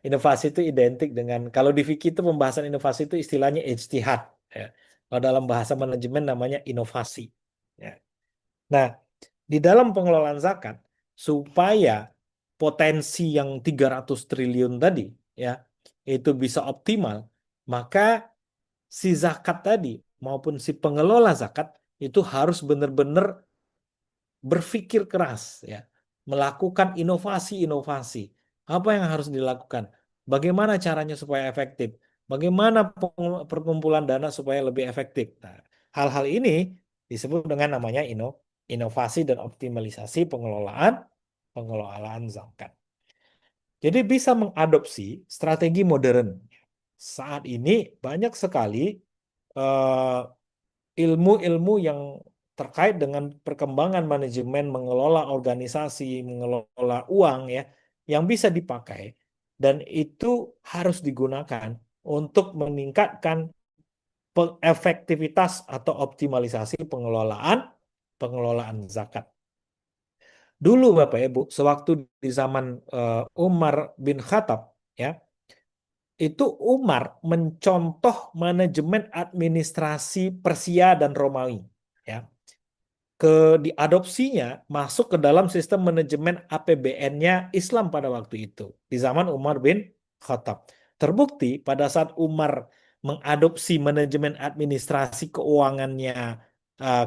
Inovasi itu identik dengan, kalau di fikih itu pembahasan inovasi itu istilahnya ijtihad. Ya. Kalau dalam bahasa manajemen namanya inovasi. Ya. Nah, di dalam pengelolaan zakat supaya potensi yang 300 triliun tadi ya itu bisa optimal, maka si zakat tadi maupun si pengelola zakat itu harus benar-benar berpikir keras ya, melakukan inovasi-inovasi. Apa yang harus dilakukan? Bagaimana caranya supaya efektif? Bagaimana perkumpulan dana supaya lebih efektif? Nah, hal-hal ini disebut dengan namanya inovasi dan optimalisasi pengelolaan zakat. Jadi bisa mengadopsi strategi modern. Saat ini banyak sekali eh, ilmu-ilmu yang terkait dengan perkembangan manajemen, mengelola organisasi, mengelola uang ya, yang bisa dipakai dan itu harus digunakan untuk meningkatkan efektivitas atau optimalisasi pengelolaan zakat. Dulu Bapak Ibu, sewaktu di zaman Umar bin Khattab ya, itu Umar mencontoh manajemen administrasi Persia dan Romawi ya, ke diadopsinya masuk ke dalam sistem manajemen APBN-nya Islam pada waktu itu di zaman Umar bin Khattab. Terbukti pada saat Umar mengadopsi manajemen administrasi keuangannya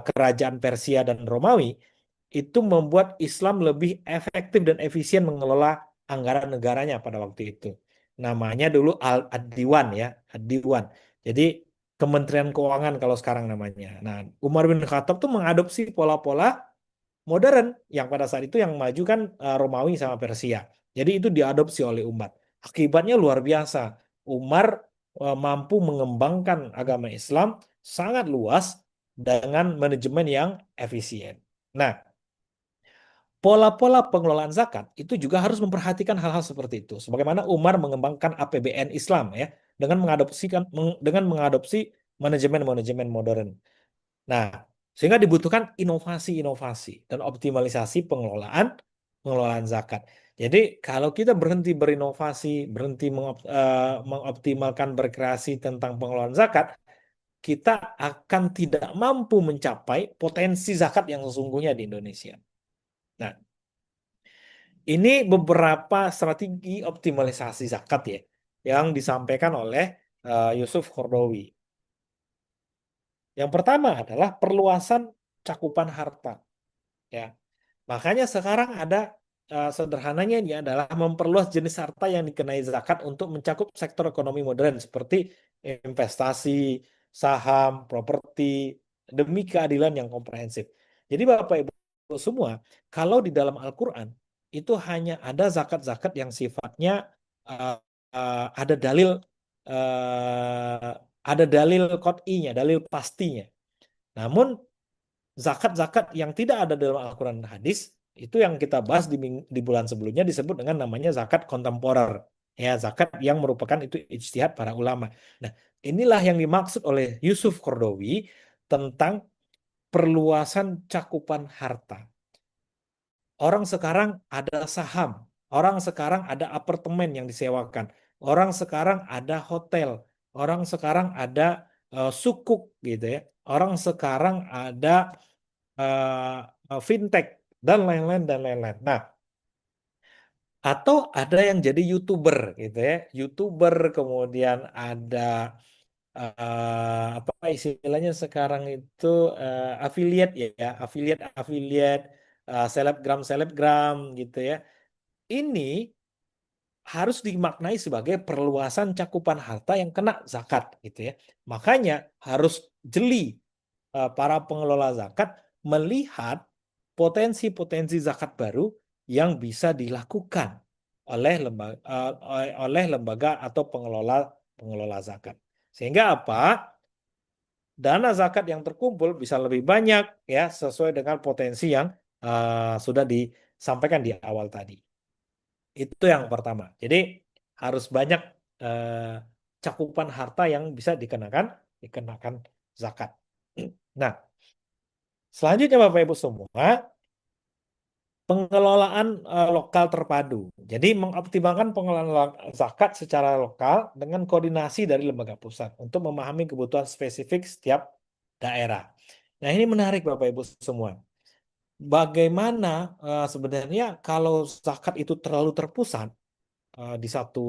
kerajaan Persia dan Romawi, itu membuat Islam lebih efektif dan efisien mengelola anggaran negaranya pada waktu itu. Namanya dulu Ad-Diwan ya, Ad-Diwan. Jadi Kementerian Keuangan kalau sekarang namanya. Nah, Umar bin Khattab tuh mengadopsi pola-pola modern yang pada saat itu yang maju kan Romawi sama Persia. Jadi itu diadopsi oleh umat. Akibatnya luar biasa. Umar mampu mengembangkan agama Islam sangat luas dengan manajemen yang efisien. Nah, pola-pola pengelolaan zakat itu juga harus memperhatikan hal-hal seperti itu. Sebagaimana Umar mengembangkan APBN Islam ya dengan mengadopsi manajemen-manajemen modern. Nah, sehingga dibutuhkan inovasi-inovasi dan optimalisasi pengelolaan zakat. Jadi kalau kita berhenti berinovasi, berhenti mengoptimalkan berkreasi tentang pengelolaan zakat, kita akan tidak mampu mencapai potensi zakat yang sesungguhnya di Indonesia. Nah, ini beberapa strategi optimalisasi zakat ya yang disampaikan oleh Yusuf Qaradawi. Yang pertama adalah perluasan cakupan harta. Ya, makanya sekarang ada sederhananya ini adalah memperluas jenis harta yang dikenai zakat untuk mencakup sektor ekonomi modern seperti investasi, saham, properti demi keadilan yang komprehensif. Jadi Bapak Ibu semua, kalau di dalam Al-Qur'an itu hanya ada zakat-zakat yang sifatnya uh, ada uh, dalil qot'inya, dalil pastinya. Namun zakat-zakat yang tidak ada dalam Al-Quran dan hadis itu yang kita bahas di bulan sebelumnya disebut dengan namanya zakat kontemporer. Ya, zakat yang merupakan itu ijtihad para ulama. Nah, inilah yang dimaksud oleh Yusuf Qaradawi tentang perluasan cakupan harta. Orang sekarang ada saham, orang sekarang ada apartemen yang disewakan, orang sekarang ada hotel, orang sekarang ada sukuk gitu ya, orang sekarang ada fintech dan lain-lain dan lain-lain. Nah, atau ada yang jadi YouTuber gitu ya. YouTuber kemudian ada apa istilahnya sekarang itu affiliate ya, affiliate selebgram selebgram gitu ya. Ini harus dimaknai sebagai perluasan cakupan harta yang kena zakat gitu ya. Makanya harus jeli para pengelola zakat melihat potensi-potensi zakat baru yang bisa dilakukan oleh lembaga atau pengelola pengelola zakat. Sehingga apa? Dana zakat yang terkumpul bisa lebih banyak ya sesuai dengan potensi yang sudah disampaikan di awal tadi. Itu yang pertama. Jadi harus banyak cakupan harta yang bisa dikenakan zakat. Nah, selanjutnya Bapak Ibu semua, pengelolaan lokal terpadu. Jadi mengoptimalkan pengelolaan zakat secara lokal dengan koordinasi dari lembaga pusat untuk memahami kebutuhan spesifik setiap daerah. Nah, ini menarik Bapak Ibu semua. Bagaimana sebenarnya kalau zakat itu terlalu terpusat di satu,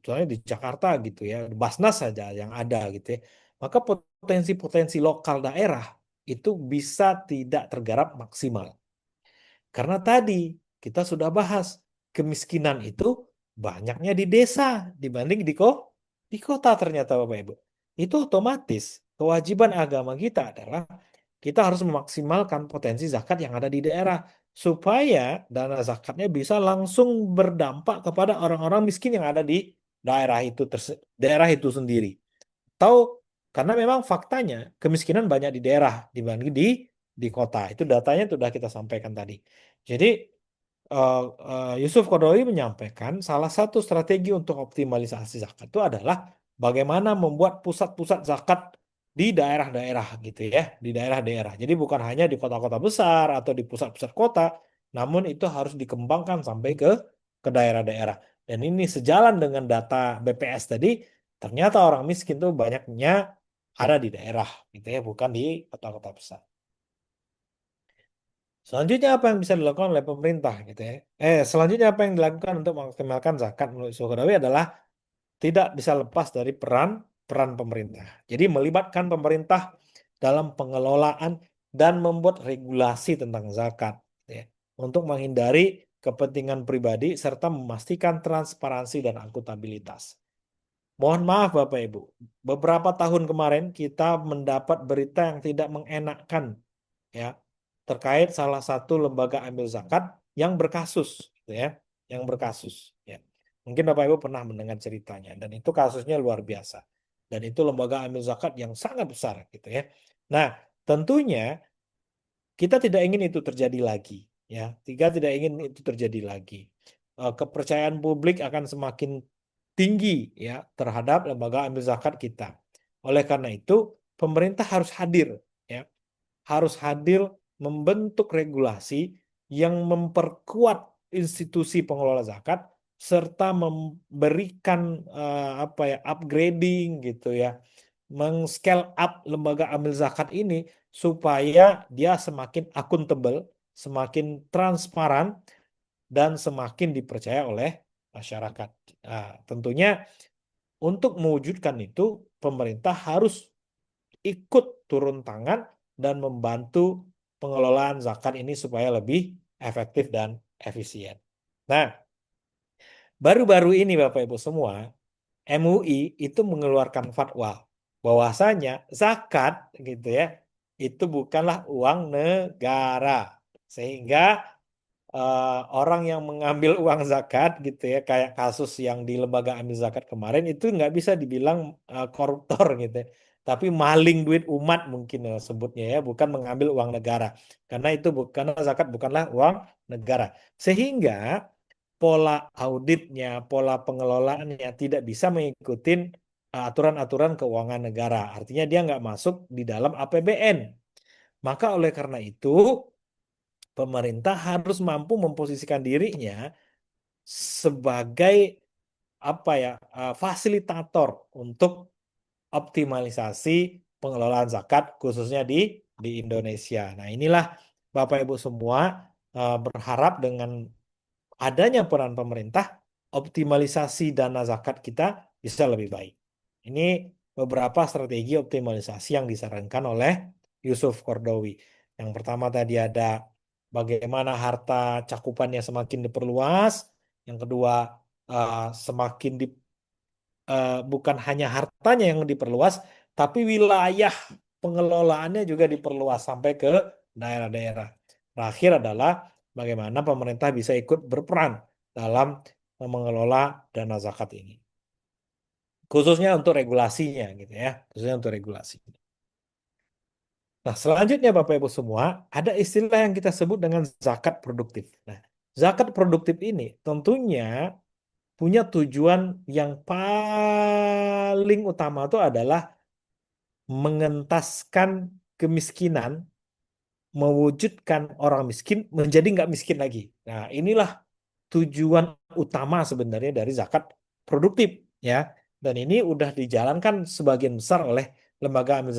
soalnya di Jakarta gitu ya, di Basnas saja yang ada gitu ya, maka potensi-potensi lokal daerah itu bisa tidak tergarap maksimal. Karena tadi kita sudah bahas kemiskinan itu banyaknya di desa dibanding di kota ternyata Bapak Ibu. Itu otomatis kewajiban agama kita adalah kita harus memaksimalkan potensi zakat yang ada di daerah supaya dana zakatnya bisa langsung berdampak kepada orang-orang miskin yang ada di daerah itu sendiri. Tahu karena memang faktanya kemiskinan banyak di daerah dibanding di kota. Itu datanya sudah kita sampaikan tadi. Jadi Yusuf Qaradawi menyampaikan salah satu strategi untuk optimalisasi zakat itu adalah bagaimana membuat pusat-pusat zakat di daerah-daerah gitu ya, di daerah-daerah. Jadi bukan hanya di kota-kota besar atau di pusat-pusat kota, namun itu harus dikembangkan sampai ke daerah-daerah. Dan ini sejalan dengan data BPS tadi, ternyata orang miskin tuh banyaknya ada di daerah gitu ya, bukan di kota-kota besar. Selanjutnya apa yang bisa dilakukan oleh pemerintah gitu ya? Selanjutnya apa yang dilakukan untuk mengoptimalkan zakat menurut Suhodawi adalah tidak bisa lepas dari peran peran pemerintah. Jadi melibatkan pemerintah dalam pengelolaan dan membuat regulasi tentang zakat ya, untuk menghindari kepentingan pribadi serta memastikan transparansi dan akuntabilitas. Mohon maaf Bapak Ibu, beberapa tahun kemarin kita mendapat berita yang tidak mengenakkan ya terkait salah satu lembaga ambil zakat yang berkasus gitu ya, yang berkasus ya. Mungkin Bapak Ibu pernah mendengar ceritanya dan itu kasusnya luar biasa. Dan itu lembaga ambil zakat yang sangat besar gitu ya. Nah, tentunya kita tidak ingin itu terjadi lagi ya. Kita tidak ingin itu terjadi lagi. Kepercayaan publik akan semakin tinggi ya terhadap lembaga ambil zakat kita. Oleh karena itu, pemerintah harus hadir ya, harus hadir membentuk regulasi yang memperkuat institusi pengelola zakat serta memberikan apa ya upgrading gitu ya, meng-scale up lembaga amil zakat ini supaya dia semakin akuntabel, semakin transparan dan semakin dipercaya oleh masyarakat. Nah, tentunya untuk mewujudkan itu pemerintah harus ikut turun tangan dan membantu pengelolaan zakat ini supaya lebih efektif dan efisien. Nah, baru-baru ini Bapak Ibu semua, MUI itu mengeluarkan fatwa bahwasanya zakat gitu ya, itu bukanlah uang negara. Sehingga orang yang mengambil uang zakat gitu ya, kayak kasus yang di lembaga ambil zakat kemarin itu nggak bisa dibilang koruptor gitu ya. Tapi maling duit umat mungkin ya sebutnya ya, bukan mengambil uang negara. Karena itu karena zakat bukanlah uang negara. Sehingga pola auditnya, pola pengelolaannya tidak bisa mengikuti aturan-aturan keuangan negara. Artinya dia nggak masuk di dalam APBN. Maka oleh karena itu pemerintah harus mampu memposisikan dirinya sebagai apa ya, fasilitator untuk optimalisasi pengelolaan zakat khususnya di Indonesia. Nah, inilah Bapak Ibu semua, berharap dengan adanya peran pemerintah, optimalisasi dana zakat kita bisa lebih baik. Ini beberapa strategi optimalisasi yang disarankan oleh Yusuf Kordowi. Yang pertama tadi ada bagaimana harta cakupannya semakin diperluas. Yang kedua, semakin bukan hanya hartanya yang diperluas, tapi wilayah pengelolaannya juga diperluas sampai ke daerah-daerah. Terakhir adalah bagaimana pemerintah bisa ikut berperan dalam mengelola dana zakat ini. Khususnya untuk regulasinya gitu ya, khususnya untuk regulasi. Nah, selanjutnya Bapak Ibu semua, ada istilah yang kita sebut dengan zakat produktif. Nah, zakat produktif ini tentunya punya tujuan yang paling utama itu adalah mengentaskan kemiskinan, mewujudkan orang miskin menjadi nggak miskin lagi. Nah, inilah tujuan utama sebenarnya dari zakat produktif ya. Dan ini udah dijalankan sebagian besar oleh lembaga amil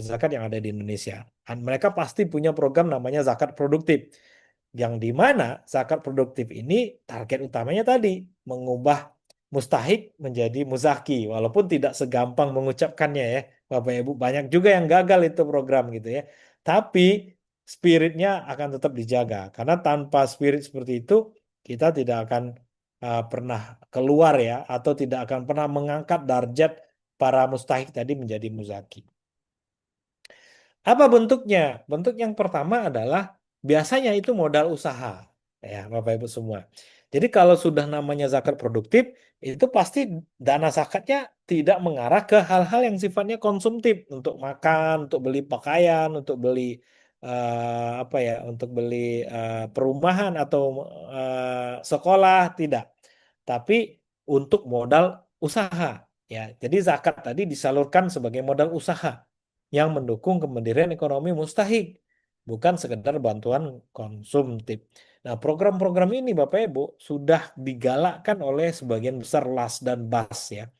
zakat yang ada di Indonesia. Dan mereka pasti punya program namanya zakat produktif. Yang di mana zakat produktif ini target utamanya tadi mengubah mustahik menjadi muzaki, walaupun tidak segampang mengucapkannya ya. Bapak Ibu, banyak juga yang gagal itu program gitu ya. Tapi spiritnya akan tetap dijaga karena tanpa spirit seperti itu kita tidak akan pernah keluar ya, atau tidak akan pernah mengangkat darjat para mustahik tadi menjadi muzaki. Apa bentuknya? Bentuk yang pertama adalah biasanya itu modal usaha, ya Bapak Ibu semua. Jadi kalau sudah namanya zakat produktif, itu pasti dana zakatnya tidak mengarah ke hal-hal yang sifatnya konsumtif, untuk makan, untuk beli pakaian, untuk beli apa ya, untuk beli perumahan atau sekolah, tidak. Tapi untuk modal usaha, ya. Jadi zakat tadi disalurkan sebagai modal usaha yang mendukung kemandirian ekonomi mustahik, bukan sekedar bantuan konsumtif. Nah, program-program ini Bapak Ibu sudah digalakkan oleh sebagian besar LAS dan BAS ya.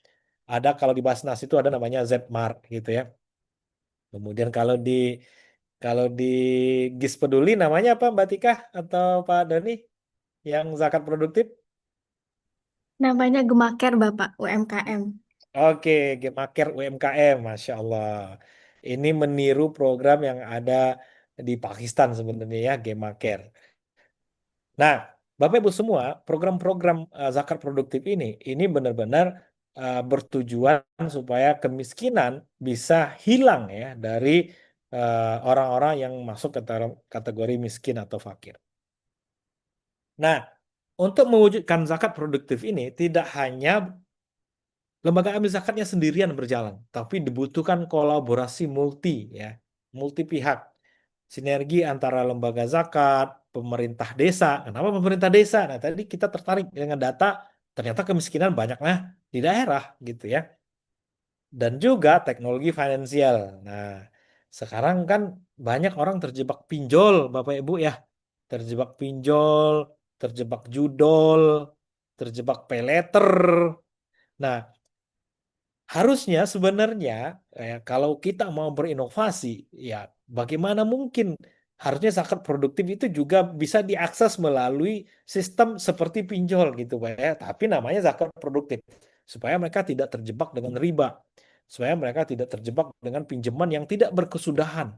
Ada kalau di Basnas itu ada namanya Zmart gitu ya. Kemudian kalau di GIS Peduli namanya apa Mbak Tika atau Pak Doni yang zakat produktif? Namanya Gemaker, Bapak, UMKM. Oke, Gemaker UMKM, Masya Allah. Ini meniru program yang ada di Pakistan sebenarnya ya, Gemaker. Nah, Bapak Ibu semua, program-program zakat produktif ini benar-benar bertujuan supaya kemiskinan bisa hilang ya dari orang-orang yang masuk ke dalam kategori miskin atau fakir. Nah, untuk mewujudkan zakat produktif ini tidak hanya lembaga amil zakatnya sendirian berjalan, tapi dibutuhkan kolaborasi ya, multi pihak, sinergi antara lembaga zakat, pemerintah desa. Kenapa pemerintah desa? Nah, tadi kita tertarik dengan data, ternyata kemiskinan banyaknya di daerah gitu ya, dan juga teknologi finansial. Nah, sekarang kan banyak orang terjebak pinjol, Bapak Ibu ya, terjebak pinjol, terjebak judol, terjebak pay later. Nah, harusnya sebenarnya kalau kita mau berinovasi, ya bagaimana mungkin harusnya zakat produktif itu juga bisa diakses melalui sistem seperti pinjol gitu Pak ya. Tapi namanya zakat produktif supaya mereka tidak terjebak dengan riba, supaya mereka tidak terjebak dengan pinjaman yang tidak berkesudahan.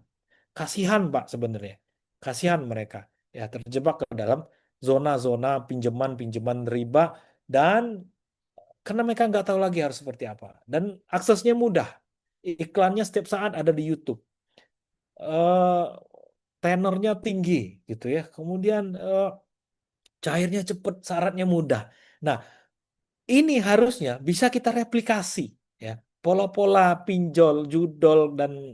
Kasihan Pak sebenarnya. Kasihan mereka ya terjebak ke dalam zona-zona pinjaman-pinjaman riba, dan karena mereka nggak tahu lagi harus seperti apa. Dan aksesnya mudah. Iklannya setiap saat ada di YouTube. Eh Tenornya tinggi gitu ya. Kemudian cairnya cepat, syaratnya mudah. Nah, ini harusnya bisa kita replikasi ya. Pola-pola pinjol, judol dan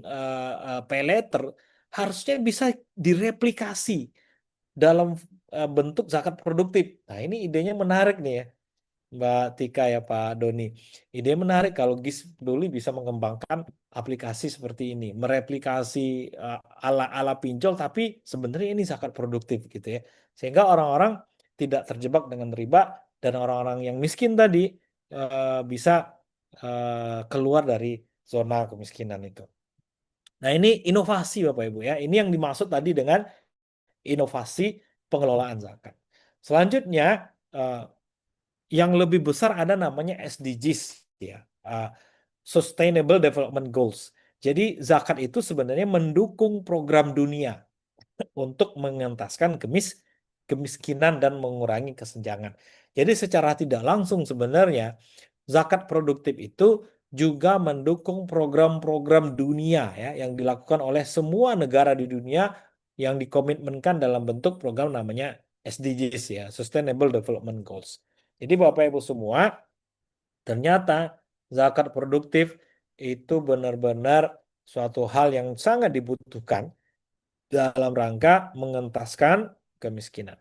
pay later harusnya bisa direplikasi dalam bentuk zakat produktif. Nah, ini idenya menarik nih ya. Mbak Tika ya Pak Doni. Ide menarik kalau GIS Peduli bisa mengembangkan aplikasi seperti ini, mereplikasi ala-ala pinjol, tapi sebenarnya ini zakat produktif gitu ya. Sehingga orang-orang tidak terjebak dengan riba dan orang-orang yang miskin tadi bisa keluar dari zona kemiskinan itu. Nah, ini inovasi Bapak Ibu ya. Ini yang dimaksud tadi dengan inovasi pengelolaan zakat. Selanjutnya, eh, yang lebih besar ada namanya SDGs ya, Sustainable Development Goals. Jadi zakat itu sebenarnya mendukung program dunia untuk mengentaskan kemiskinan dan mengurangi kesenjangan. Jadi secara tidak langsung sebenarnya zakat produktif itu juga mendukung program-program dunia ya yang dilakukan oleh semua negara di dunia yang dikomitmenkan dalam bentuk program namanya SDGs ya, Sustainable Development Goals. Jadi Bapak Ibu semua, ternyata zakat produktif itu benar-benar suatu hal yang sangat dibutuhkan dalam rangka mengentaskan kemiskinan.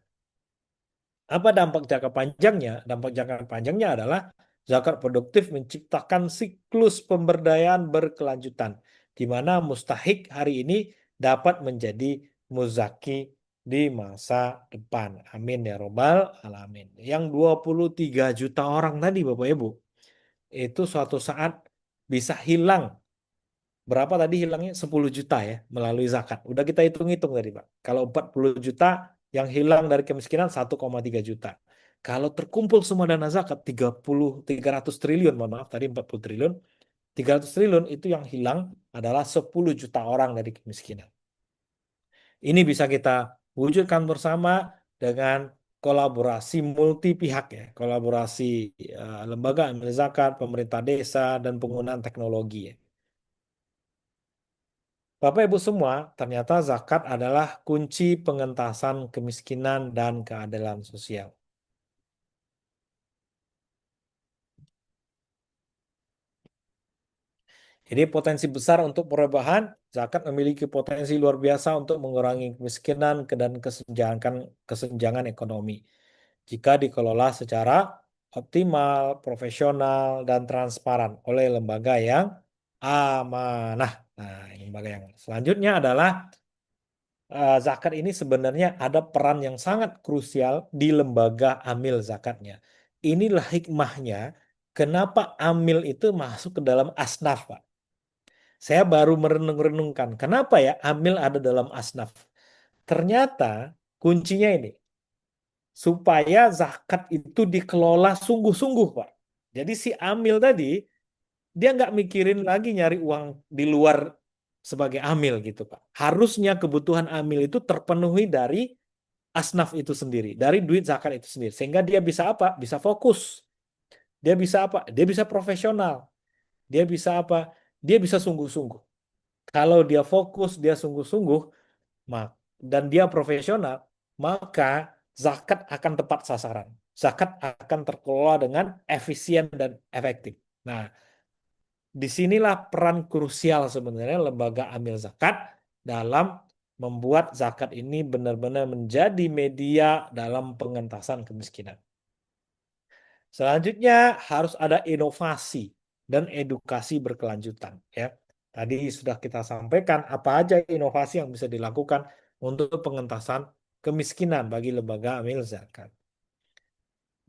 Apa dampak jangka panjangnya? Dampak jangka panjangnya adalah zakat produktif menciptakan siklus pemberdayaan berkelanjutan, di mana mustahik hari ini dapat menjadi muzaki di masa depan. Amin ya robbal alamin. Yang 23 juta orang tadi Bapak Ibu, itu suatu saat bisa hilang. Berapa tadi hilangnya? 10 juta ya melalui zakat. Udah kita hitung-hitung tadi Pak. Kalau 40 juta yang hilang dari kemiskinan 1,3 juta. Kalau terkumpul semua dana zakat 300 triliun, mohon maaf tadi 40 triliun. 300 triliun itu yang hilang adalah 10 juta orang dari kemiskinan. Ini bisa kita wujudkan bersama dengan kolaborasi multi pihak ya, kolaborasi lembaga amil zakat, pemerintah desa, dan penggunaan teknologi ya. Bapak Ibu semua, ternyata zakat adalah kunci pengentasan kemiskinan dan keadilan sosial. Jadi potensi besar untuk perubahan, zakat memiliki potensi luar biasa untuk mengurangi kemiskinan dan kesenjangan ekonomi. Jika dikelola secara optimal, profesional, dan transparan oleh lembaga yang amanah. Nah, lembaga yang selanjutnya adalah zakat ini sebenarnya ada peran yang sangat krusial di lembaga amil zakatnya. Inilah hikmahnya kenapa amil itu masuk ke dalam asnaf, Pak. Saya baru merenung-renungkan, kenapa ya amil ada dalam asnaf? Ternyata kuncinya ini, supaya zakat itu dikelola sungguh-sungguh, Pak. Jadi si amil tadi, dia nggak mikirin lagi nyari uang di luar sebagai amil gitu, Pak. Harusnya kebutuhan amil itu terpenuhi dari asnaf itu sendiri, dari duit zakat itu sendiri. Sehingga dia bisa apa? Bisa fokus. Dia bisa apa? Dia bisa profesional. Dia bisa apa? Dia bisa sungguh-sungguh. Kalau dia fokus, dia sungguh-sungguh, dan dia profesional, maka zakat akan tepat sasaran. Zakat akan terkelola dengan efisien dan efektif. Nah, disinilah peran krusial sebenarnya lembaga amil zakat dalam membuat zakat ini benar-benar menjadi media dalam pengentasan kemiskinan. Selanjutnya harus ada inovasi dan edukasi berkelanjutan ya. Tadi sudah kita sampaikan apa aja inovasi yang bisa dilakukan untuk pengentasan kemiskinan bagi lembaga amil zakat.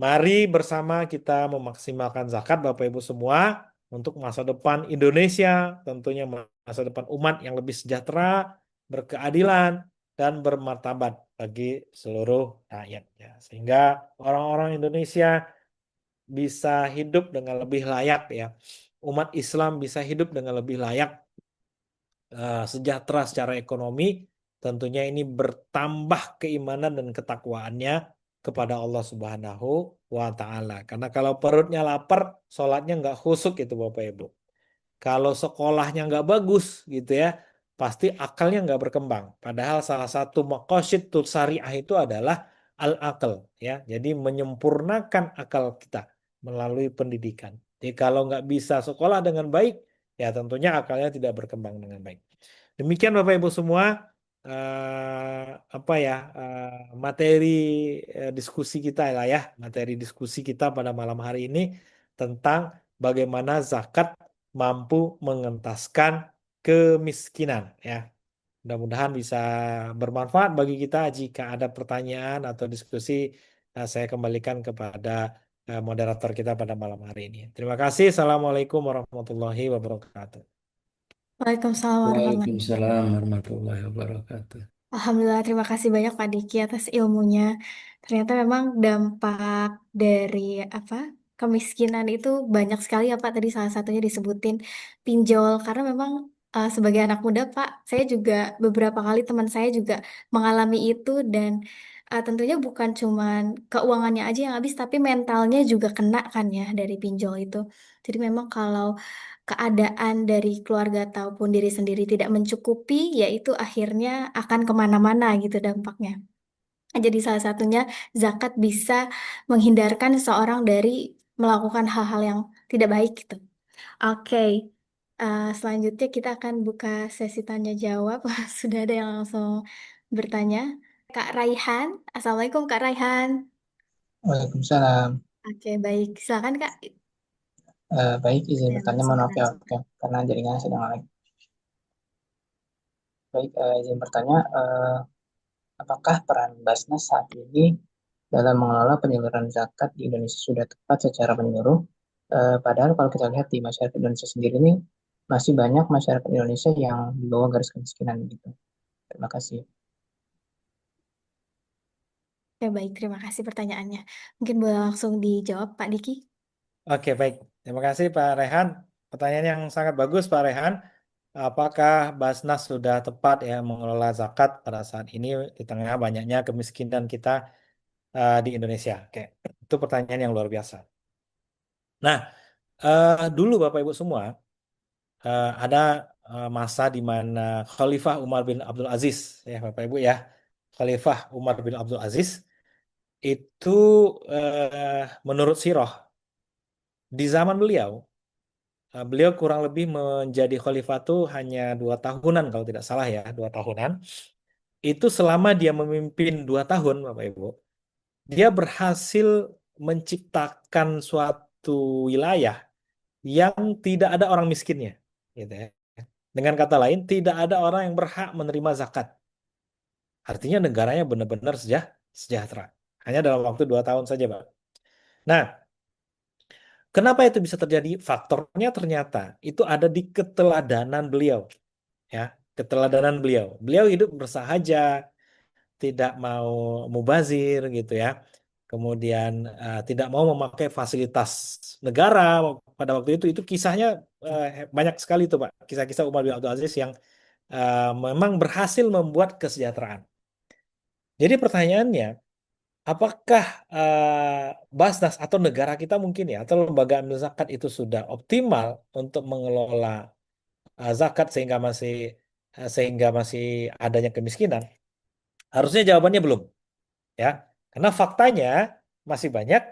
Mari bersama kita memaksimalkan zakat Bapak Ibu semua untuk masa depan Indonesia, tentunya masa depan umat yang lebih sejahtera, berkeadilan, dan bermartabat bagi seluruh rakyatnya. Sehingga orang-orang Indonesia bisa hidup dengan lebih layak ya. Umat Islam bisa hidup dengan lebih layak, sejahtera secara ekonomi. Tentunya ini bertambah keimanan dan ketakwaannya kepada Allah Subhanahu wa taala. Karena kalau perutnya lapar, sholatnya nggak khusyuk itu Bapak Ibu. Kalau sekolahnya nggak bagus gitu ya, pasti akalnya nggak berkembang. Padahal salah satu maqasidul syariah itu adalah al-aql ya. Jadi menyempurnakan akal kita melalui pendidikan. Jadi kalau nggak bisa sekolah dengan baik, ya tentunya akalnya tidak berkembang dengan baik. Demikian Bapak Ibu semua, apa ya materi diskusi kita lah ya, materi diskusi kita pada malam hari ini tentang bagaimana zakat mampu mengentaskan kemiskinan ya. Mudah-mudahan bisa bermanfaat bagi kita. Jika ada pertanyaan atau diskusi, saya kembalikan kepada moderator kita pada malam hari ini. Terima kasih. Assalamualaikum warahmatullahi wabarakatuh. Waalaikumsalam warahmatullahi Waalaikumsalam wabarakatuh. warahmatullahi wabarakatuh. Alhamdulillah, terima kasih banyak Pak Diki atas ilmunya. Ternyata memang dampak dari apa kemiskinan itu banyak sekali ya Pak. Tadi salah satunya disebutin pinjol karena memang sebagai anak muda Pak, saya juga beberapa kali teman saya juga mengalami itu dan tentunya bukan cuman keuangannya aja yang habis, tapi mentalnya juga kena kan ya dari pinjol itu. Jadi memang kalau keadaan dari keluarga ataupun diri sendiri tidak mencukupi, yaitu akhirnya akan kemana-mana gitu dampaknya. Jadi salah satunya zakat bisa menghindarkan seseorang dari melakukan hal-hal yang tidak baik gitu. Oke, selanjutnya kita akan buka sesi tanya jawab. Sudah ada yang langsung bertanya. Kak Raihan, Assalamualaikum Kak Raihan. Waalaikumsalam. Oke, baik. Silakan Kak. Baik, izin Dan bertanya, langsung mohon maaf ya, bertanya. oke, karena jaringannya sedang lag. Baik, izin bertanya, apakah peran Basnas saat ini dalam mengelola penyaluran zakat di Indonesia sudah tepat secara menyeluruh? Padahal kalau kita lihat di masyarakat Indonesia sendiri ini, masih banyak masyarakat Indonesia yang di bawah garis kemiskinan gitu. Terima kasih. Ya, baik. Terima kasih pertanyaannya. Mungkin boleh langsung dijawab Pak Diki. Oke, baik. Terima kasih Pak Rehan. Pertanyaan yang sangat bagus Pak Rehan. Apakah Basnas sudah tepat ya mengelola zakat pada saat ini di tengah banyaknya kemiskinan kita di Indonesia? Oke, itu pertanyaan yang luar biasa. Nah, dulu Bapak Ibu semua ada masa di mana Khalifah Umar bin Abdul Aziz ya Bapak Ibu ya, Khalifah Umar bin Abdul Aziz itu menurut sirah di zaman beliau. Beliau kurang lebih menjadi khalifah itu hanya 2 tahunan kalau tidak salah ya, 2 tahunan. Itu selama dia memimpin 2 tahun, Bapak Ibu, dia berhasil menciptakan suatu wilayah yang tidak ada orang miskinnya, gitu ya. Dengan kata lain, tidak ada orang yang berhak menerima zakat. Artinya negaranya benar-benar sejahtera. Hanya dalam waktu 2 tahun saja, Pak. Nah, kenapa itu bisa terjadi? Faktornya ternyata itu ada di keteladanan beliau. Ya, keteladanan beliau. Beliau hidup bersahaja, tidak mau mubazir gitu ya. Kemudian tidak mau memakai fasilitas negara pada waktu itu kisahnya banyak sekali tuh Pak. Kisah-kisah Umar bin Abdul Aziz yang memang berhasil membuat kesejahteraan. Jadi pertanyaannya, apakah Basnas atau negara kita mungkin ya atau lembaga amil zakat itu sudah optimal untuk mengelola zakat sehingga masih adanya kemiskinan? Harusnya jawabannya belum, ya. Karena faktanya masih banyak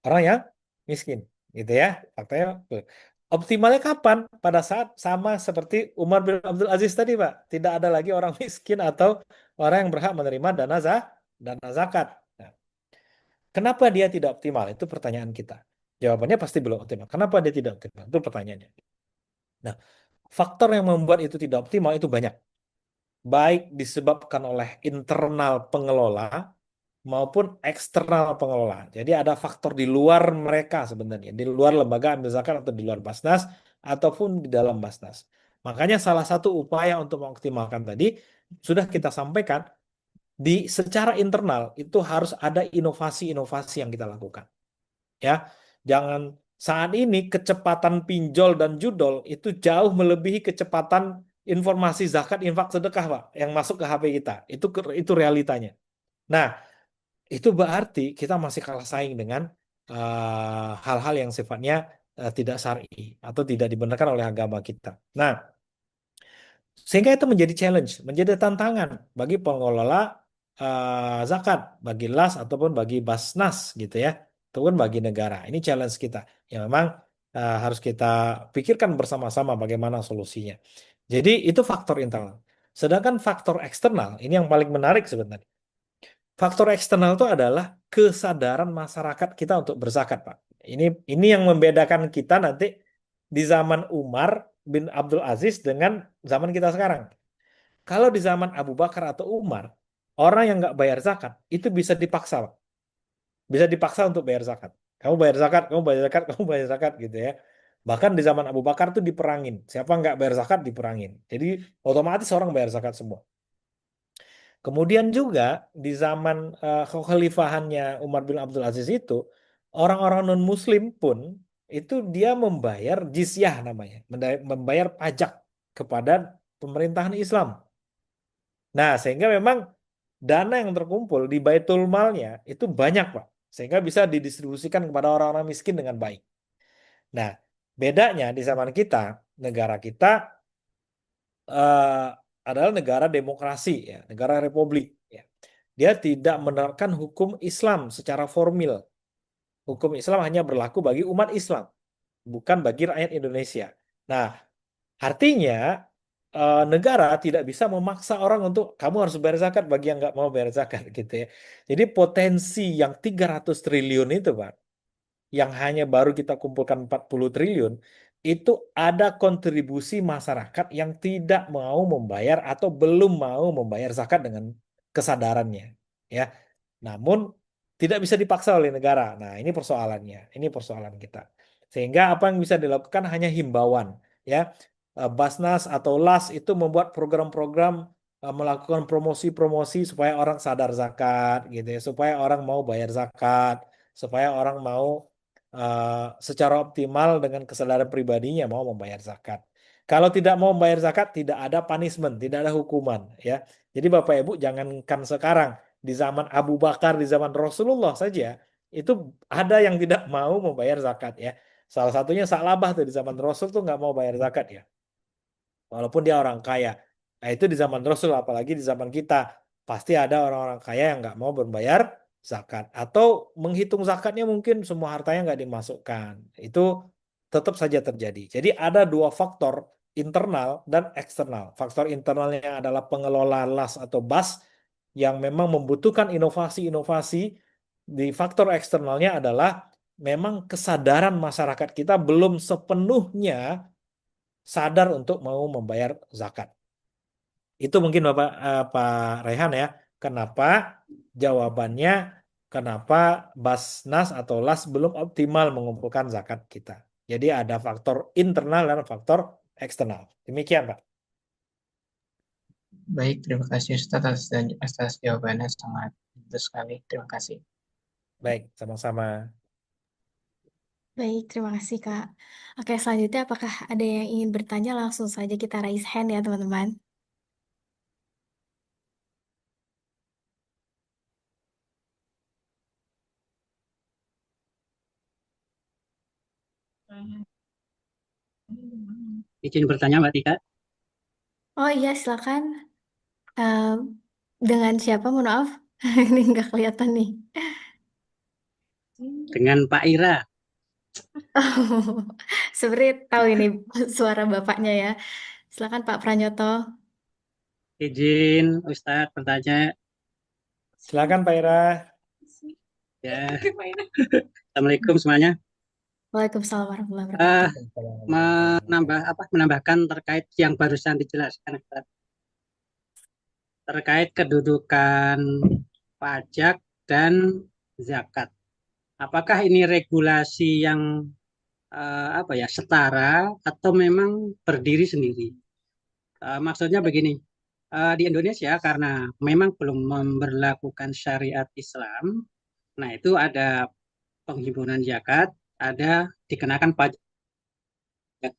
orang yang miskin, gitu ya. Faktanya belum. Optimalnya kapan? Pada saat sama seperti Umar bin Abdul Aziz tadi, Pak. Tidak ada lagi orang miskin atau orang yang berhak menerima dana zakat. Nah, kenapa dia tidak optimal? Itu pertanyaan kita. Jawabannya pasti belum optimal. Kenapa dia tidak optimal? Itu pertanyaannya. Nah, faktor yang membuat itu tidak optimal itu banyak. Baik disebabkan oleh internal pengelola maupun eksternal pengelola. Jadi ada faktor di luar mereka sebenarnya, di luar lembaga amil zakat atau di luar Basnas ataupun di dalam Basnas. Makanya salah satu upaya untuk mengoptimalkan tadi sudah kita sampaikan di secara internal itu harus ada inovasi-inovasi yang kita lakukan. Ya, jangan saat ini kecepatan pinjol dan judol itu jauh melebihi kecepatan informasi zakat, infak, sedekah, Pak, yang masuk ke HP kita. Itu realitanya. Nah, itu berarti kita masih kalah saing dengan hal-hal yang sifatnya tidak syar'i atau tidak dibenarkan oleh agama kita. Nah, sehingga itu menjadi challenge, menjadi tantangan bagi pengelola zakat, bagi LAS ataupun bagi Basnas gitu ya, ataupun bagi negara. Ini challenge kita yang memang harus kita pikirkan bersama-sama bagaimana solusinya. Jadi itu faktor internal. Sedangkan faktor eksternal, ini yang paling menarik sebenarnya. Faktor eksternal itu adalah kesadaran masyarakat kita untuk berzakat, Pak. Ini yang membedakan kita nanti di zaman Umar bin Abdul Aziz dengan zaman kita sekarang. Kalau di zaman Abu Bakar atau Umar, orang yang nggak bayar zakat itu bisa dipaksa, Pak. Bisa dipaksa untuk bayar zakat. Kamu bayar zakat, kamu bayar zakat, kamu bayar zakat gitu ya. Bahkan di zaman Abu Bakar tuh diperangin. Siapa nggak bayar zakat diperangin. Jadi otomatis orang bayar zakat semua. Kemudian juga di zaman kekhalifahannya Umar bin Abdul Aziz itu, orang-orang non-Muslim pun itu dia membayar jizyah namanya, membayar pajak kepada pemerintahan Islam. Nah, sehingga memang dana yang terkumpul di Baitul Malnya itu banyak, Pak. Sehingga bisa didistribusikan kepada orang-orang miskin dengan baik. Nah, bedanya di zaman kita, negara kita eh, adalah negara demokrasi, ya, negara republik. Ya. Dia tidak menerapkan hukum Islam secara formil. Hukum Islam hanya berlaku bagi umat Islam, bukan bagi rakyat Indonesia. Nah, artinya negara tidak bisa memaksa orang untuk kamu harus bayar zakat bagi yang nggak mau bayar zakat gitu ya. Jadi potensi yang 300 triliun itu, Pak, yang hanya baru kita kumpulkan 40 triliun, itu ada kontribusi masyarakat yang tidak mau membayar atau belum mau membayar zakat dengan kesadarannya. Ya, namun tidak bisa dipaksa oleh negara. Nah, ini persoalannya. Ini persoalan kita. Sehingga apa yang bisa dilakukan hanya himbauan. Ya, Basnas atau LAS itu membuat program-program, melakukan promosi-promosi supaya orang sadar zakat, gitu ya, supaya orang mau bayar zakat, supaya orang mau secara optimal dengan kesadaran pribadinya mau membayar zakat. Kalau tidak mau membayar zakat, tidak ada punishment, tidak ada hukuman, ya. Jadi Bapak Ibu jangankan sekarang, di zaman Abu Bakar, di zaman Rasulullah saja itu ada yang tidak mau membayar zakat, ya. Salah satunya Sa'labah tuh di zaman Rasul tuh nggak mau bayar zakat, ya. Walaupun dia orang kaya. Nah, itu di zaman Rasul, apalagi di zaman kita. Pasti ada orang-orang kaya yang nggak mau membayar zakat. Atau menghitung zakatnya mungkin semua hartanya nggak dimasukkan. Itu tetap saja terjadi. Jadi ada dua faktor, internal dan eksternal. Faktor internalnya adalah pengelola las atau bas yang memang membutuhkan inovasi-inovasi. Di faktor eksternalnya adalah memang kesadaran masyarakat kita belum sepenuhnya sadar untuk mau membayar zakat. Itu mungkin Bapak Pak Rehan ya. Kenapa jawabannya kenapa Basnas atau LAS belum optimal mengumpulkan zakat kita. Jadi ada faktor internal dan faktor eksternal. Demikian Pak. Baik, terima kasih Ustaz atas jawabannya sangat jelas sekali. Terima kasih. Baik, sama-sama. Baik, terima kasih Kak. Oke, selanjutnya apakah ada yang ingin bertanya? Langsung saja kita raise hand ya teman-teman. Izin bertanya Mbak Tika, Oh iya, silakan. Em, dengan siapa? Mohon maaf. Ini nggak kelihatan nih. dengan Pak Ira. Sebenarnya tahu ini suara bapaknya ya. Silakan Pak Pranyoto. Izin Ustadz bertanya Silakan Pak Ira. ya. Assalamualaikum semuanya. Waalaikumsalam warahmatullahi Eh, wabarakatuh. menambahkan terkait yang barusan dijelaskan Ustadz, terkait kedudukan pajak dan zakat. Apakah ini regulasi yang setara atau memang berdiri sendiri? Maksudnya begini, di Indonesia karena memang belum memberlakukan syariat Islam, nah itu ada penghimpunan zakat, ada dikenakan pajak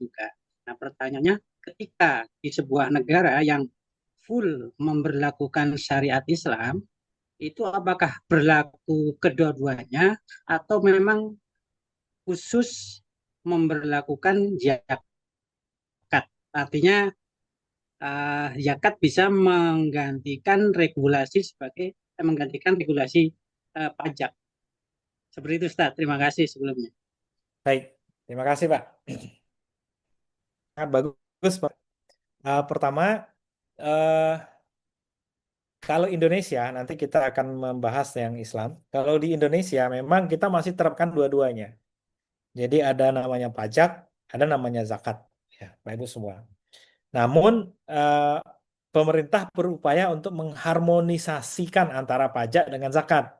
juga. Nah pertanyaannya, ketika di sebuah negara yang full memberlakukan syariat Islam, itu apakah berlaku kedua-duanya atau memang khusus memberlakukan zakat? Artinya zakat bisa menggantikan regulasi pajak. Seperti itu, Ustaz. Terima kasih sebelumnya. Baik, terima kasih Pak. Sangat bagus Pak. Pertama, eh, kalau Indonesia, nanti kita akan membahas yang Islam. Kalau di Indonesia memang kita masih terapkan dua-duanya. Jadi ada namanya pajak, ada namanya zakat. Ya, Bapak Ibu semua. Namun pemerintah berupaya untuk mengharmonisasikan antara pajak dengan zakat.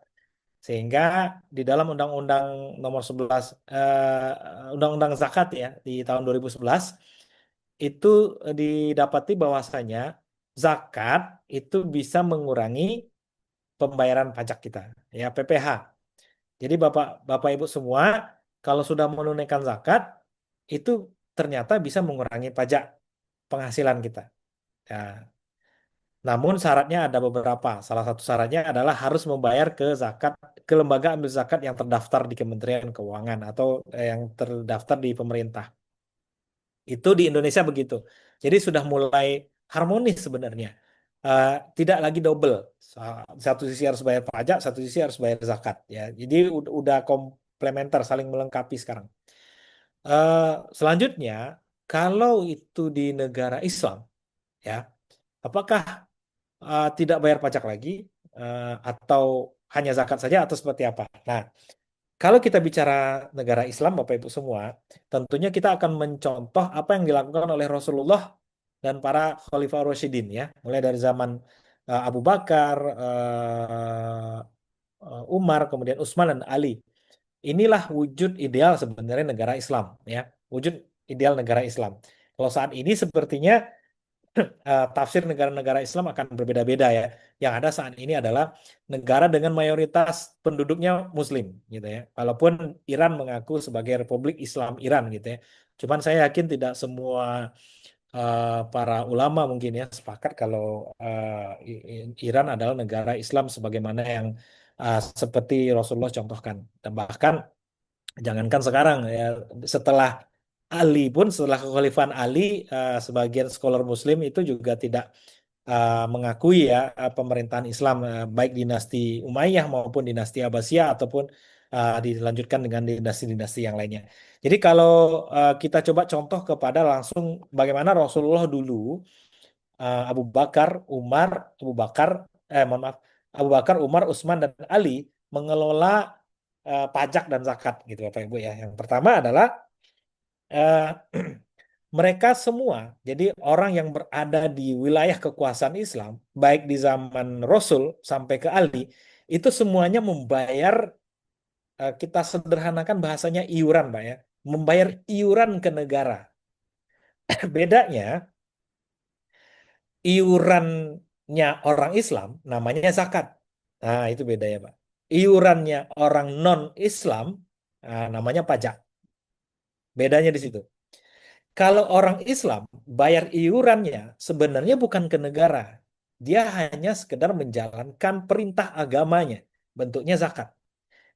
Sehingga di dalam Undang-Undang Nomor 11 Undang-Undang Zakat ya di tahun 2011 itu didapati bahwasanya zakat itu bisa mengurangi pembayaran pajak kita, ya PPh. Jadi Bapak Bapak Ibu semua kalau sudah menunaikan zakat itu ternyata bisa mengurangi pajak penghasilan kita. Ya, namun syaratnya ada beberapa. Salah satu syaratnya adalah harus membayar ke lembaga amil zakat yang terdaftar di Kementerian Keuangan atau yang terdaftar di pemerintah. Itu di Indonesia begitu. Jadi sudah mulai harmonis sebenarnya. Eh, Tidak lagi double. Satu sisi harus bayar pajak, satu sisi harus bayar zakat. Ya, jadi udah komplementer, saling melengkapi sekarang. Selanjutnya, kalau itu di negara Islam, ya, apakah tidak bayar pajak lagi atau hanya zakat saja atau seperti apa? Nah, kalau kita bicara negara Islam, Bapak Ibu semua, tentunya kita akan mencontoh apa yang dilakukan oleh Rasulullah dan para Khalifah Rasyidin ya, mulai dari zaman Abu Bakar, Umar, kemudian Utsman dan Ali. Inilah wujud ideal sebenarnya negara Islam ya, wujud ideal negara Islam. Kalau saat ini sepertinya tafsir negara-negara Islam akan berbeda-beda ya. Yang ada saat ini adalah negara dengan mayoritas penduduknya Muslim gitu ya. Walaupun Iran mengaku sebagai Republik Islam Iran gitu ya. Cuman saya yakin tidak semua para ulama mungkin ya sepakat kalau Iran adalah negara Islam sebagaimana yang seperti Rasulullah contohkan. Dan bahkan jangankan sekarang ya, setelah Ali pun setelah kekhalifahan Ali, sebagian scholar Muslim itu juga tidak mengakui ya pemerintahan Islam baik dinasti Umayyah maupun dinasti Abbasiyah ataupun dilanjutkan dengan dinasti-dinasti yang lainnya. Jadi kalau kita coba contoh kepada langsung bagaimana Rasulullah dulu, Abu Bakar, Umar, Abu Bakar, mohon maaf, Abu Bakar, Umar, Utsman dan Ali mengelola pajak dan zakat gitu Bapak Ibu ya. Yang pertama adalah eh, mereka semua, jadi orang yang berada di wilayah kekuasaan Islam, baik di zaman Rasul sampai ke Ali, itu semuanya membayar, kita sederhanakan bahasanya iuran, Pak ya, membayar iuran ke negara. Bedanya, iurannya orang Islam namanya zakat. Nah, itu bedanya, Pak. Iurannya orang non-Islam namanya pajak. Bedanya di situ. Kalau orang Islam bayar iurannya sebenarnya bukan ke negara. Dia hanya sekedar menjalankan perintah agamanya. Bentuknya zakat.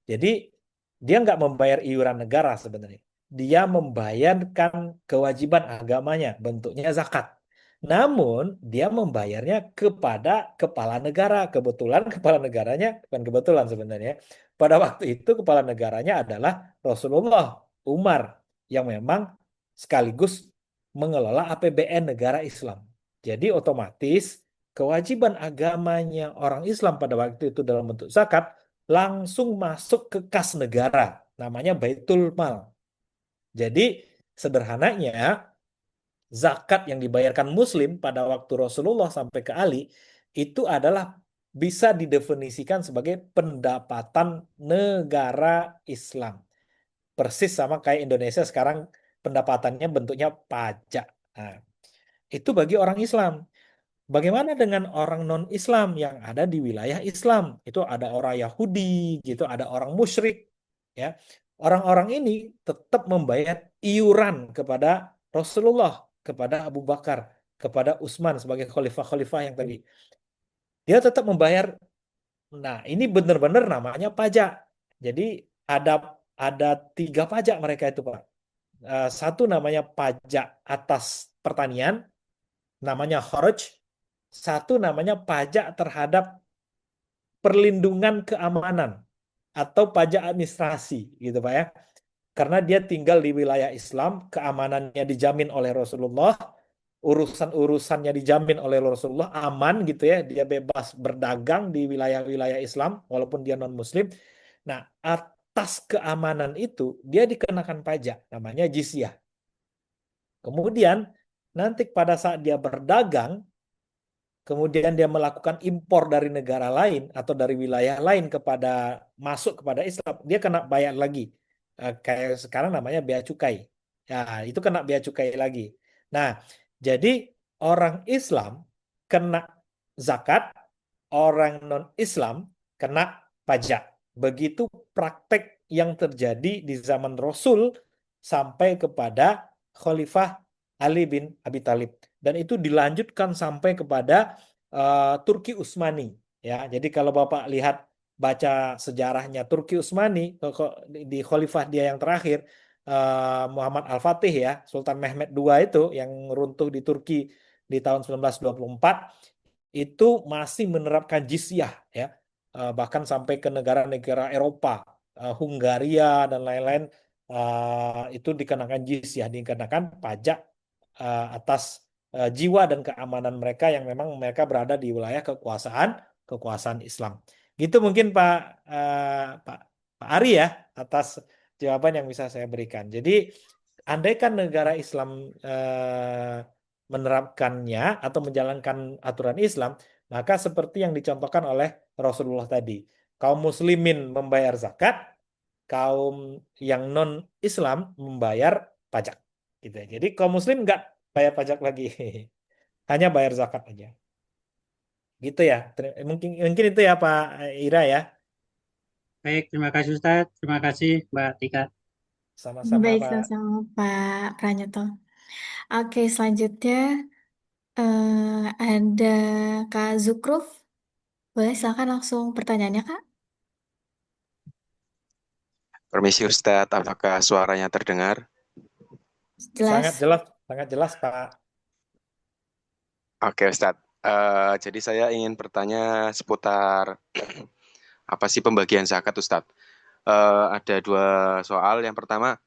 Jadi dia nggak membayar iuran negara sebenarnya. Dia membayarkan kewajiban agamanya. Bentuknya zakat. Namun dia membayarnya kepada kepala negara. Kebetulan kepala negaranya, bukan kebetulan sebenarnya. Pada waktu itu kepala negaranya adalah Rasulullah, Umar, yang memang sekaligus mengelola APBN negara Islam. Jadi otomatis kewajiban agamanya orang Islam pada waktu itu dalam bentuk zakat langsung masuk ke kas negara, namanya Baitul Mal. Jadi sederhananya zakat yang dibayarkan Muslim pada waktu Rasulullah sampai ke Ali itu adalah bisa didefinisikan sebagai pendapatan negara Islam. Persis sama kayak Indonesia sekarang pendapatannya bentuknya pajak. Nah, itu bagi orang Islam. Bagaimana dengan orang non-Islam yang ada di wilayah Islam? Itu ada orang Yahudi, gitu, ada orang musyrik, ya. Orang-orang ini tetap membayar iuran kepada Rasulullah, kepada Abu Bakar, kepada Utsman sebagai khalifah-khalifah yang tadi. Dia tetap membayar. Nah, ini benar-benar namanya pajak. Jadi ada ada 3 pajak mereka itu, Pak. Satu namanya pajak atas pertanian, namanya kharaj. Satu namanya pajak terhadap perlindungan keamanan atau pajak administrasi, gitu Pak ya. Karena dia tinggal di wilayah Islam, keamanannya dijamin oleh Rasulullah, urusan-urusannya dijamin oleh Rasulullah, aman gitu ya, dia bebas berdagang di wilayah-wilayah Islam walaupun dia non-Muslim. Nah, atas keamanan itu dia dikenakan pajak namanya jizyah. Kemudian nanti pada saat dia berdagang, kemudian dia melakukan impor dari negara lain atau dari wilayah lain masuk kepada Islam, dia kena bayar lagi. Kayak sekarang namanya bea cukai. Ya, itu kena bea cukai lagi. Nah, jadi orang Islam kena zakat, orang non-Islam kena pajak. Begitu praktek yang terjadi di zaman Rasul sampai kepada Khalifah Ali bin Abi Thalib. Dan itu dilanjutkan sampai kepada Turki Utsmani. Ya, jadi kalau Bapak lihat baca sejarahnya Turki Utsmani di khalifah dia yang terakhir, Muhammad Al-Fatih ya, Sultan Mehmed II itu yang runtuh di Turki di tahun 1924, itu masih menerapkan jizyah ya. Bahkan sampai ke negara-negara Eropa, Hungaria dan lain-lain, itu dikenakan jizyah, dikenakan pajak atas jiwa dan keamanan mereka yang memang mereka berada di wilayah kekuasaan Islam. Gitu mungkin Pak Ari ya, atas jawaban yang bisa saya berikan. Jadi andaikan negara Islam menerapkannya atau menjalankan aturan Islam, maka seperti yang dicontohkan oleh Rasulullah tadi, kaum muslimin membayar zakat, kaum yang non-Islam membayar pajak. Gitu ya. Jadi kaum muslim nggak bayar pajak lagi, hanya bayar zakat aja. Gitu ya. Mungkin mungkin itu ya Pak Ira ya. Baik, terima kasih Ustadz. Terima kasih Mbak Tika. Sama-sama Baik, Pak. sama-sama Pak Pranyoto. Oke, selanjutnya ada Kak Zukruf. Boleh silakan langsung pertanyaannya, Kak. Permisi Ustadz, apakah suaranya terdengar? Sangat Jelas? jelas, sangat jelas Pak. Oke Ustadz, jadi saya ingin bertanya seputar apa sih pembagian zakat Ustadz? Ada dua soal. Yang pertama,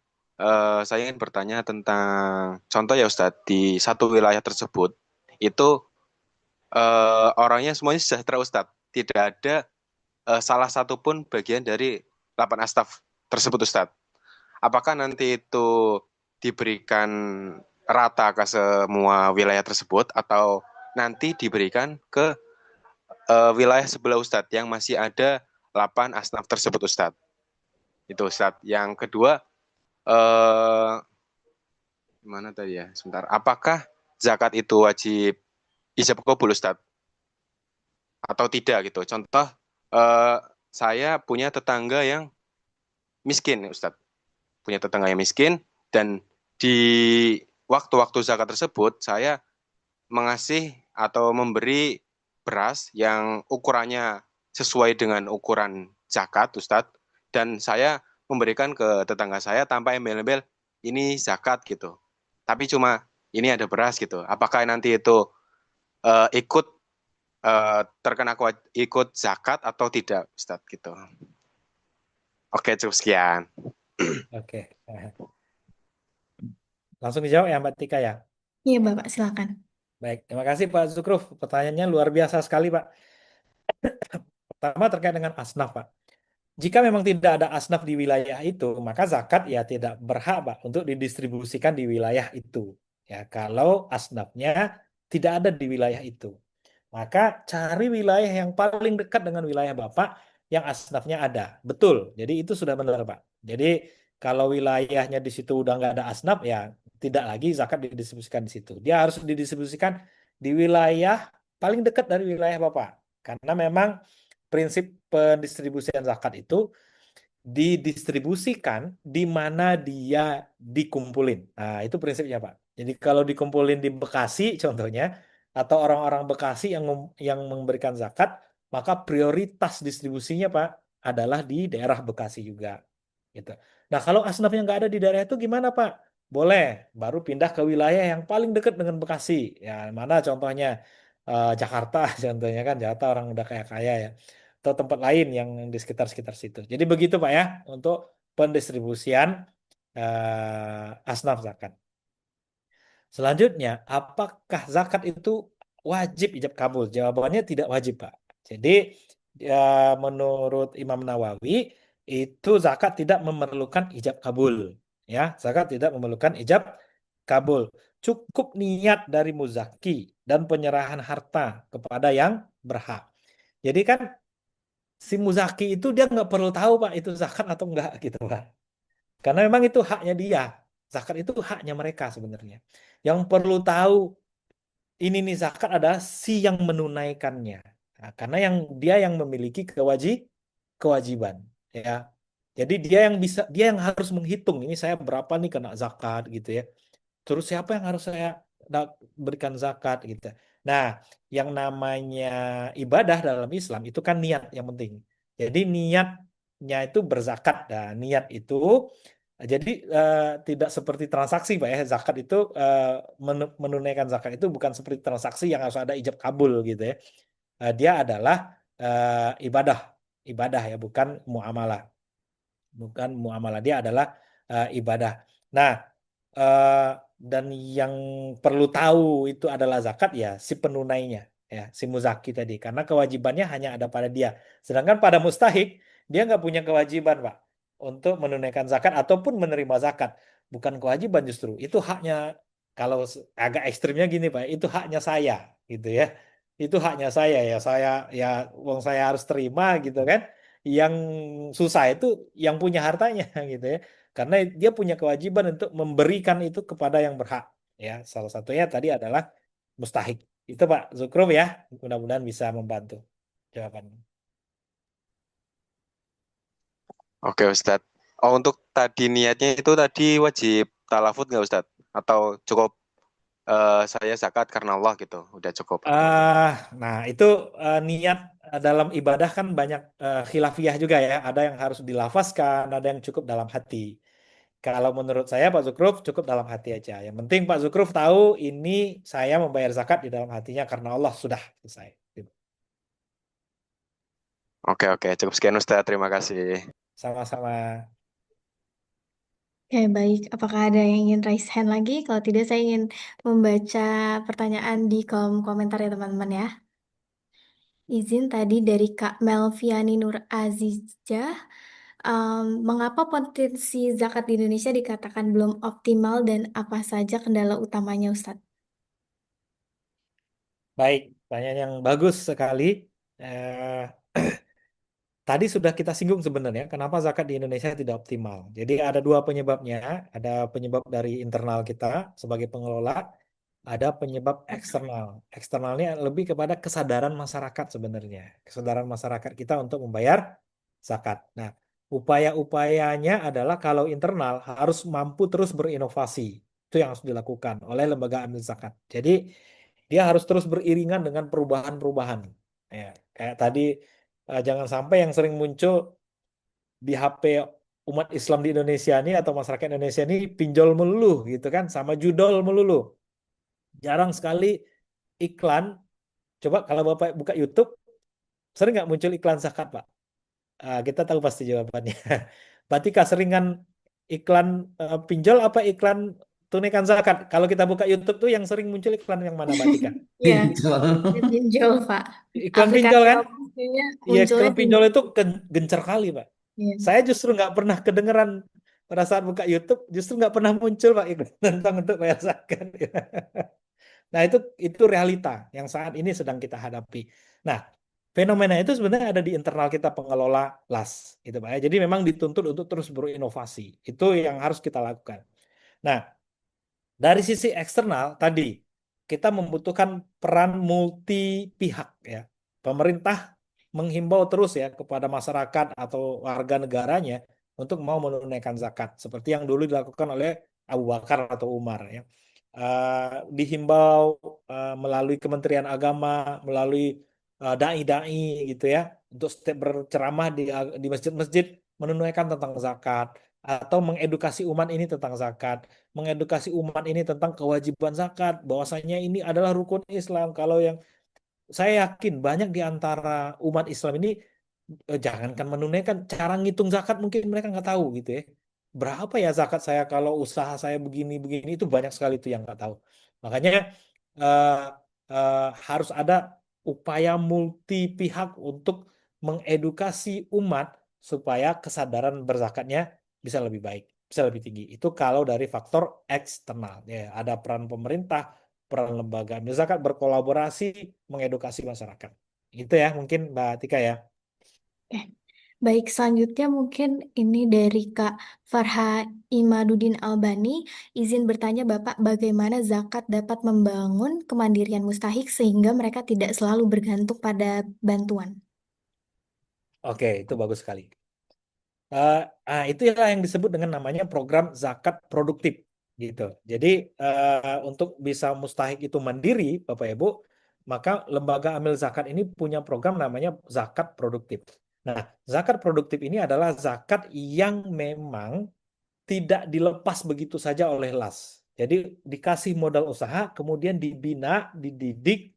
saya ingin bertanya tentang contoh ya Ustadz, di satu wilayah tersebut itu orangnya semuanya sejahtera Ustadz. Tidak ada salah satu pun bagian dari 8 astaf tersebut Ustadz. Apakah nanti itu diberikan rata ke semua wilayah tersebut atau nanti diberikan ke wilayah sebelah Ustadz yang masih ada 8 asnaf tersebut Ustadz? Itu Ustadz. Yang kedua, gimana tadi ya? Sebentar. Apakah zakat itu wajib ijab kabul Ustadz atau tidak gitu? Contoh, saya punya tetangga yang miskin Ustadz. Punya tetangga yang miskin dan di waktu-waktu zakat tersebut saya mengasih atau memberi beras yang ukurannya sesuai dengan ukuran zakat Ustadz, dan saya memberikan ke tetangga saya tanpa embel-embel ini zakat gitu, tapi cuma ini ada beras gitu. Apakah nanti itu ikut terkena ikut zakat atau tidak Ustadz gitu? Oke, cukup sekian. Oke. Langsung dijawab ya Mbak Tika ya. Iya, Bapak, silakan. Baik, terima kasih Pak Zukruf. Pertanyaannya luar biasa sekali Pak. Pertama terkait dengan asnaf Pak. Jika memang tidak ada asnaf di wilayah itu, maka zakat ya tidak berhak Pak untuk didistribusikan di wilayah itu. Ya, kalau asnafnya tidak ada di wilayah itu, maka cari wilayah yang paling dekat dengan wilayah Bapak yang asnafnya ada. Betul. Jadi itu sudah benar Pak. Jadi kalau wilayahnya di situ udah nggak ada asnaf ya tidak lagi zakat didistribusikan di situ. Dia harus didistribusikan di wilayah paling dekat dari wilayah Bapak. Karena memang prinsip pendistribusian zakat itu didistribusikan di mana dia dikumpulin. Nah, itu prinsipnya, Pak. Jadi kalau dikumpulin di Bekasi contohnya atau orang-orang Bekasi yang memberikan zakat, maka prioritas distribusinya, Pak, adalah di daerah Bekasi juga. Gitu. Nah, kalau asnafnya nggak ada di daerah itu gimana, Pak? Boleh, baru pindah ke wilayah yang paling dekat dengan Bekasi. Ya, mana contohnya Jakarta, contohnya kan Jakarta orang udah kaya-kaya ya, atau tempat lain yang di sekitar-sekitar situ. Jadi begitu Pak ya untuk pendistribusian asnaf zakat. Selanjutnya, apakah zakat itu wajib ijab kabul? Jawabannya tidak wajib, Pak. Jadi, menurut Imam Nawawi, itu zakat tidak memerlukan ijab kabul. Ya, zakat tidak memerlukan ijab kabul. Cukup niat dari muzaki dan penyerahan harta kepada yang berhak. Jadi kan si muzaki itu dia nggak perlu tahu, Pak, itu zakat atau enggak gitu, Pak. Karena memang itu haknya dia. Zakat itu haknya mereka sebenarnya. Yang perlu tahu ini nih zakat adalah si yang menunaikannya. Nah, karena dia yang memiliki kewajiban, ya. Jadi dia yang harus menghitung ini saya berapa nih kena zakat gitu ya. Terus siapa yang harus saya berikan zakat gitu. Nah, yang namanya ibadah dalam Islam itu kan niat yang penting. Jadi niatnya itu berzakat. Nah, niat itu jadi tidak seperti transaksi, Pak ya. Zakat itu menunaikan zakat itu bukan seperti transaksi yang harus ada ijab kabul gitu ya. Dia adalah ibadah, ibadah ya, bukan muamalah. Bukan muamalah, dia adalah ibadah. Nah, eh, dan yang perlu tahu itu adalah zakat ya si penunainya, ya si muzaki tadi, karena kewajibannya hanya ada pada dia. Sedangkan pada mustahik dia nggak punya kewajiban, Pak, untuk menunaikan zakat ataupun menerima zakat. Bukan kewajiban, justru itu haknya. Kalau agak ekstrimnya gini, Pak, itu haknya saya gitu ya. Itu haknya saya ya uang saya harus terima gitu kan. Yang susah itu yang punya hartanya gitu ya. Karena dia punya kewajiban untuk memberikan itu kepada yang berhak. Ya, salah satunya tadi adalah mustahik. Itu Pak Zukrum ya. Mudah-mudahan bisa membantu jawabannya. Oke, Ustadz. Oh, untuk tadi niatnya itu tadi wajib talafut nggak, Ustadz? Atau cukup saya zakat karena Allah gitu, udah cukup? Nah itu niat dalam ibadah kan banyak khilafiyah juga ya. Ada yang harus dilafazkan, ada yang cukup dalam hati. Kalau menurut saya Pak Zukruf cukup dalam hati aja. Yang penting Pak Zukruf tahu ini saya membayar zakat di dalam hatinya karena Allah, sudah selesai. Gitu. Oke, oke. Cukup sekian, Ustadz. Terima kasih. Sama-sama. Oke, baik. Apakah ada yang ingin raise hand lagi? Kalau tidak, saya ingin membaca pertanyaan di kolom komentar ya, teman-teman ya. Izin tadi dari Kak Melviani Nur Azizah. Mengapa potensi zakat di Indonesia dikatakan belum optimal dan apa saja kendala utamanya, Ustadz? Baik, pertanyaan yang bagus sekali. Eh, Tadi sudah kita singgung sebenarnya kenapa zakat di Indonesia tidak optimal. Jadi ada dua penyebabnya. Ada penyebab dari internal kita sebagai pengelola, ada penyebab eksternal. Eksternalnya lebih kepada kesadaran masyarakat sebenarnya. Kesadaran masyarakat kita untuk membayar zakat. Nah, upaya-upayanya adalah kalau internal harus mampu terus berinovasi. Itu yang harus dilakukan oleh lembaga amil zakat. Jadi dia harus terus beriringan dengan perubahan-perubahan. Ya, kayak tadi jangan sampai yang sering muncul di HP umat Islam di Indonesia ini atau masyarakat Indonesia ini pinjol melulu gitu kan, sama judol melulu. Jarang sekali iklan. Coba kalau Bapak buka YouTube, sering nggak muncul iklan zakat, Pak? Kita tahu pasti jawabannya. Berarti keseringan iklan pinjol apa iklan tunaikan zakat? Kalau kita buka YouTube tuh yang sering muncul iklan yang mana, Mbak Tika? Iya, Pinjol. pinjol, Pak. Iklan pinjol Aplikasi kan? aplikasinya Iya, munculnya iklan pinjol itu gencar kali, Pak. Iya. Saya justru nggak pernah kedengeran pada saat buka YouTube, justru nggak pernah muncul Pak iklan tentang untuk bayar zakat. Nah itu realita yang saat ini sedang kita hadapi. Nah fenomena itu sebenarnya ada di internal kita pengelola LAS, gitu Pak ya. Jadi memang dituntut untuk terus berinovasi. Itu yang harus kita lakukan. Nah dari sisi eksternal tadi kita membutuhkan peran multi pihak ya. Pemerintah menghimbau terus ya kepada masyarakat atau warga negaranya untuk mau menunaikan zakat seperti yang dulu dilakukan oleh Abu Bakar atau Umar ya. Dihimbau melalui Kementerian Agama, melalui dai-dai gitu ya, untuk setiap berceramah di masjid-masjid menunaikan tentang zakat atau mengedukasi umat ini tentang zakat, mengedukasi umat ini tentang kewajiban zakat, bahwasanya ini adalah rukun Islam. Kalau yang saya yakin banyak di antara umat Islam ini jangankan menunaikan, cara ngitung zakat mungkin mereka nggak tahu gitu ya. berapa ya zakat saya kalau usaha saya begini-begini, itu banyak sekali itu yang nggak tahu. Makanya eh, harus ada upaya multi pihak untuk mengedukasi umat supaya kesadaran berzakatnya bisa lebih baik, bisa lebih tinggi. Itu kalau dari faktor eksternal, ya ada peran pemerintah, peran lembaga amil zakat berkolaborasi mengedukasi masyarakat. Itu ya mungkin Mbak Tika ya. Eh, baik, selanjutnya mungkin ini dari Kak Farha Imaduddin Albani. Izin bertanya Bapak, bagaimana zakat dapat membangun kemandirian mustahik sehingga mereka tidak selalu bergantung pada bantuan? Oke, itu bagus sekali. Itulah yang disebut dengan namanya program zakat produktif gitu. Jadi untuk bisa mustahik itu mandiri, Bapak Ibu, maka lembaga amil zakat ini punya program namanya zakat produktif. Nah, zakat produktif ini adalah zakat yang memang tidak dilepas begitu saja oleh las. Jadi dikasih modal usaha, kemudian dibina, dididik,